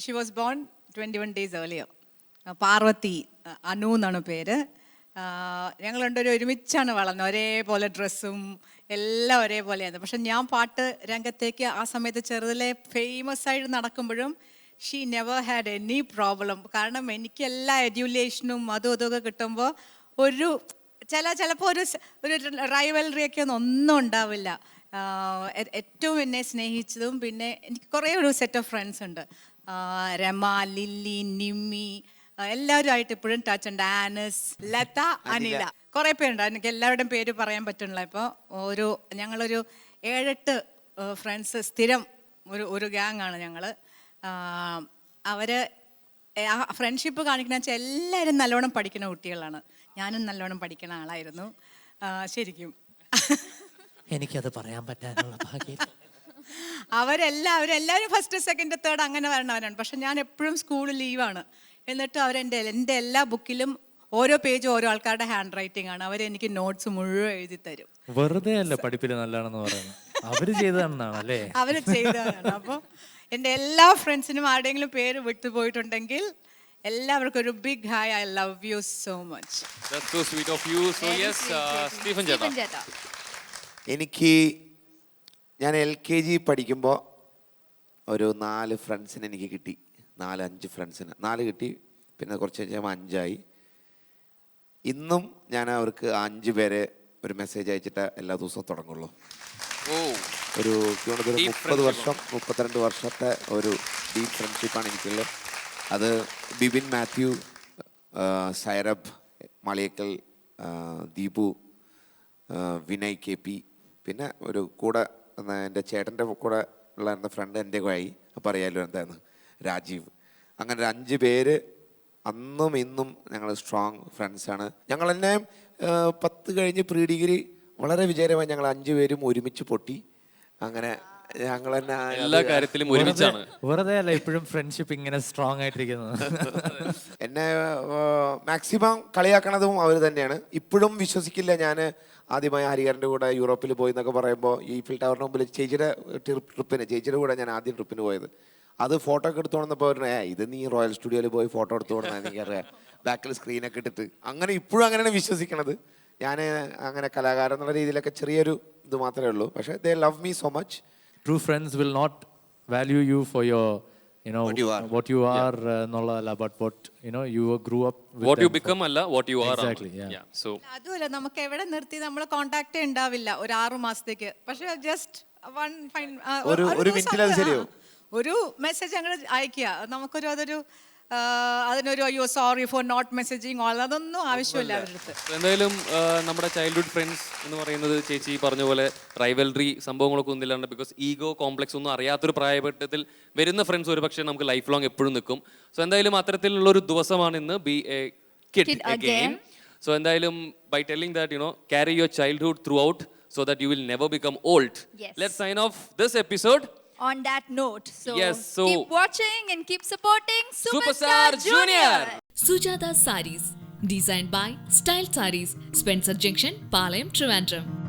She was born 21 days earlier. Parvathi, Anu എന്നാണ് പേര്. ഞങ്ങൾ രണ്ടുപേരും ഒരുമിച്ചാണ് വളർന്നത്. ഒരേപോലെ ഡ്രസ്സും എല്ലാം ഒരേപോലെയായിരുന്നു. പക്ഷെ ഞാൻ പാട്ട് രംഗത്തേക്ക് ആ സമയത്ത് ചെറുതിലെ ഫേമസ് ആയിട്ട് നടക്കുമ്പോഴും she never had any problem. കാരണം എനിക്ക് എല്ലാ എഡ്യൂലേഷനും അതും ഇതൊക്കെ കിട്ടുമ്പോൾ ചിലപ്പോൾ ഒരു റൈവലറിയൊക്കെ ഒന്നും ഉണ്ടാവില്ല. ഏറ്റവും എന്നെ സ്നേഹിച്ചതും പിന്നെ എനിക്ക് കുറേ ഒരു സെറ്റ് ഓഫ് ഫ്രണ്ട്സ് ഉണ്ട്. രമ, ലില്ലി, നിമ്മി, എല്ലാവരുമായിട്ട് ഇപ്പോഴും ടച്ച് ഉണ്ട്. ആനസ്, ലത, അനില, കുറേ പേരുണ്ട്. എനിക്ക് എല്ലാവരുടെയും പേര് പറയാൻ പറ്റുന്നില്ല. ഇപ്പോൾ ഞങ്ങളൊരു 7-8 ഫ്രണ്ട്സ് സ്ഥിരം ഒരു ഗ്യാങ് ആണ് ഞങ്ങൾ. അവർ ആ ഫ്രണ്ട്ഷിപ്പ് കാണിക്കണമെന്ന് വെച്ചാൽ എല്ലാവരും നല്ലോണം പഠിക്കുന്ന കുട്ടികളാണ്. ഞാനും നല്ലോണം പഠിക്കുന്ന ആളായിരുന്നു ശരിക്കും. എനിക്കത് പറയാൻ പറ്റാനുള്ള ഭാഗ്യം. അവരെല്ലാവരും ഫസ്റ്റ്, സെക്കൻഡ്, തേർഡ് അങ്ങനെ വരണവരാണ്. പക്ഷെ ഞാൻ എപ്പോഴും സ്കൂൾ ലീവാണ്. എന്നിട്ട് എൻ്റെ എല്ലാ ബുക്കിലും ഓരോ പേജും ഓരോ ആൾക്കാരുടെ ഹാൻഡ് റൈറ്റിംഗ് ആണ്. അവരെനിക്ക് നോട്ട്സ് മുഴുവൻ എഴുതി തരും. വെറുതെ അല്ല പഠിപ്പിൽ നല്ലതാണെന്ന് പറയുന്നത്, അവര് ചെയ്തതാണെന്നാണ് അല്ലേ? അവര് ചെയ്തതാണ്. അപ്പോൾ എൻ്റെ എല്ലാ ഫ്രണ്ട്സിനും ആരുടെയെങ്കിലും പേര് വിട്ടുപോയിട്ടുണ്ടെങ്കിൽ എല്ലാവർക്കും ഒരു big hi. I love you so much. That's so sweet of you. So yes, Stephen ചേട്ടാ. ഞാൻ LKG പഠിക്കുമ്പോൾ ഒരു 4 ഫ്രണ്ട്സിന് എനിക്ക് കിട്ടി. 4-5 ഫ്രണ്ട്സിന് 4 കിട്ടി. പിന്നെ കുറച്ച് കഴിഞ്ഞാൽ 5 ആയി. ഇന്നും ഞാൻ അവർക്ക് 5 പേരെ ഒരു മെസ്സേജ് അയച്ചിട്ട് എല്ലാ ദിവസവും തുടങ്ങുള്ളൂ. ഒരു 30 വർഷം 32 വർഷത്തെ ഒരു ഡീപ് ഫ്രണ്ട്ഷിപ്പാണ് എനിക്കുള്ളത്. അത് ബിബിൻ മാത്യു, സൈറബ്, മളിയക്കൽ, ദീപു, വിനയ് KP, പിന്നെ ഒരു കൂടെ എൻ്റെ ചേട്ടൻ്റെ കൂടെ ഉള്ള എൻ്റെ ഫ്രണ്ട് എൻ്റെ ആയി, അപ്പോൾ അറിയാമല്ലോ എന്തായിരുന്നു, രാജീവ്. അങ്ങനെ 5 പേര് അന്നും ഇന്നും ഞങ്ങൾ സ്ട്രോങ് ഫ്രണ്ട്സാണ്. ഞങ്ങൾ തന്നെ 10 കഴിഞ്ഞ് പ്രീ ഡിഗ്രി വളരെ വിജയകരമായി ഞങ്ങൾ 5 പേരും ഒരുമിച്ച് പൊട്ടി. അങ്ങനെ ഞങ്ങൾ തന്നെ എല്ലാ കാര്യത്തിലും ഒരുമിച്ചാണ്. വെറുതെ അല്ല ഇപ്പോഴും ഫ്രണ്ട്ഷിപ്പ് ഇങ്ങനെ സ്ട്രോങ് ആയിട്ടിരിക്കുന്നത്. എന്നെ മാക്സിമം കളിയാക്കണതും അവർ തന്നെയാണ്. ഇപ്പോഴും വിശ്വസിക്കില്ല. ഞാൻ ആദ്യമായി ഹരിഹരൻ്റെ കൂടെ യൂറോപ്പിൽ പോയി എന്നൊക്കെ പറയുമ്പോൾ ഈഫിൽ ടവറിന് മുമ്പിൽ ചേച്ചിയുടെ കൂടെ ഞാൻ ആദ്യം ട്രിപ്പിന് പോയത്. അത് ഫോട്ടോ ഒക്കെ എടുത്തു കൊണ്ടപ്പോൾ ഇത് നീ റോയൽ സ്റ്റുഡിയോയിൽ പോയി ഫോട്ടോ എടുത്തു കൊണ്ടാണ് എനിക്കറിയാം, ബാക്കിൽ സ്ക്രീനൊക്കെ ഇട്ടിട്ട്. അങ്ങനെ ഇപ്പോഴും അങ്ങനെയാണ് വിശ്വസിക്കണത്. ഞാൻ അങ്ങനെ കലാകാരൻ എന്നുള്ള രീതിയിലൊക്കെ ചെറിയൊരു ഇത് മാത്രമേ ഉള്ളൂ. പക്ഷേ ദേ love me so much. True friends will not value you for your, what you are എന്നുള്ളതല്ല, but what you grew up with. What you become അല്ല, what you are. Exactly, yeah. So അതുമല്ല, നമുക്ക് എവിടെ നിർത്തി നമ്മൾ കോണ്ടാക്ട് ഉണ്ടാവില്ല ഒരു 6 മാസത്തേക്ക്. പക്ഷെ ജസ്റ്റ് ഒരു മിനിറ്റിൽ അത് ശരിയാവും. ഒരു മെസ്സേജ് ഞങ്ങൾ അയക്കുക. നമുക്കൊരു അതിനൊരു അയ്യോ സോറി ഫോർ നോട്ട് മെസ്സേജിങ് അതൊന്നും ആവശ്യമില്ല അവരുടെ അടുത്ത്. എന്തായാലും നമ്മുടെ ചൈൽഡ്ഹുഡ് ഫ്രണ്ട്സ് എന്ന് പറയുന്നത് ചേച്ചി പറഞ്ഞ പോലെ റൈവൽറി സംഭവങ്ങളൊക്കെ ഒന്നുമില്ലാണ്ട്, ബിക്കോസ് ഈഗോ കോംപ്ലക്സ് ഒന്നും അറിയാത്തൊരു പ്രായഘട്ടത്തിൽ വരുന്ന ഫ്രണ്ട്സ് ഒരു പക്ഷേ നമുക്ക് ലൈഫ് ലോങ് എപ്പോഴും നിൽക്കും. സോ എന്തായാലും അത്തരത്തിലുള്ള ഒരു ദിവസമാണ് ഇന്ന്. B A kid again. So എന്തായാലും by telling that, carry your childhood throughout so that you will never become old. Yes. Let's sign off this episode. On that note, Yes, so keep watching and keep supporting Superstar Junior. Sujata Sarees, designed by Style Sarees, Spencer Junction, Palayam, Trivandrum.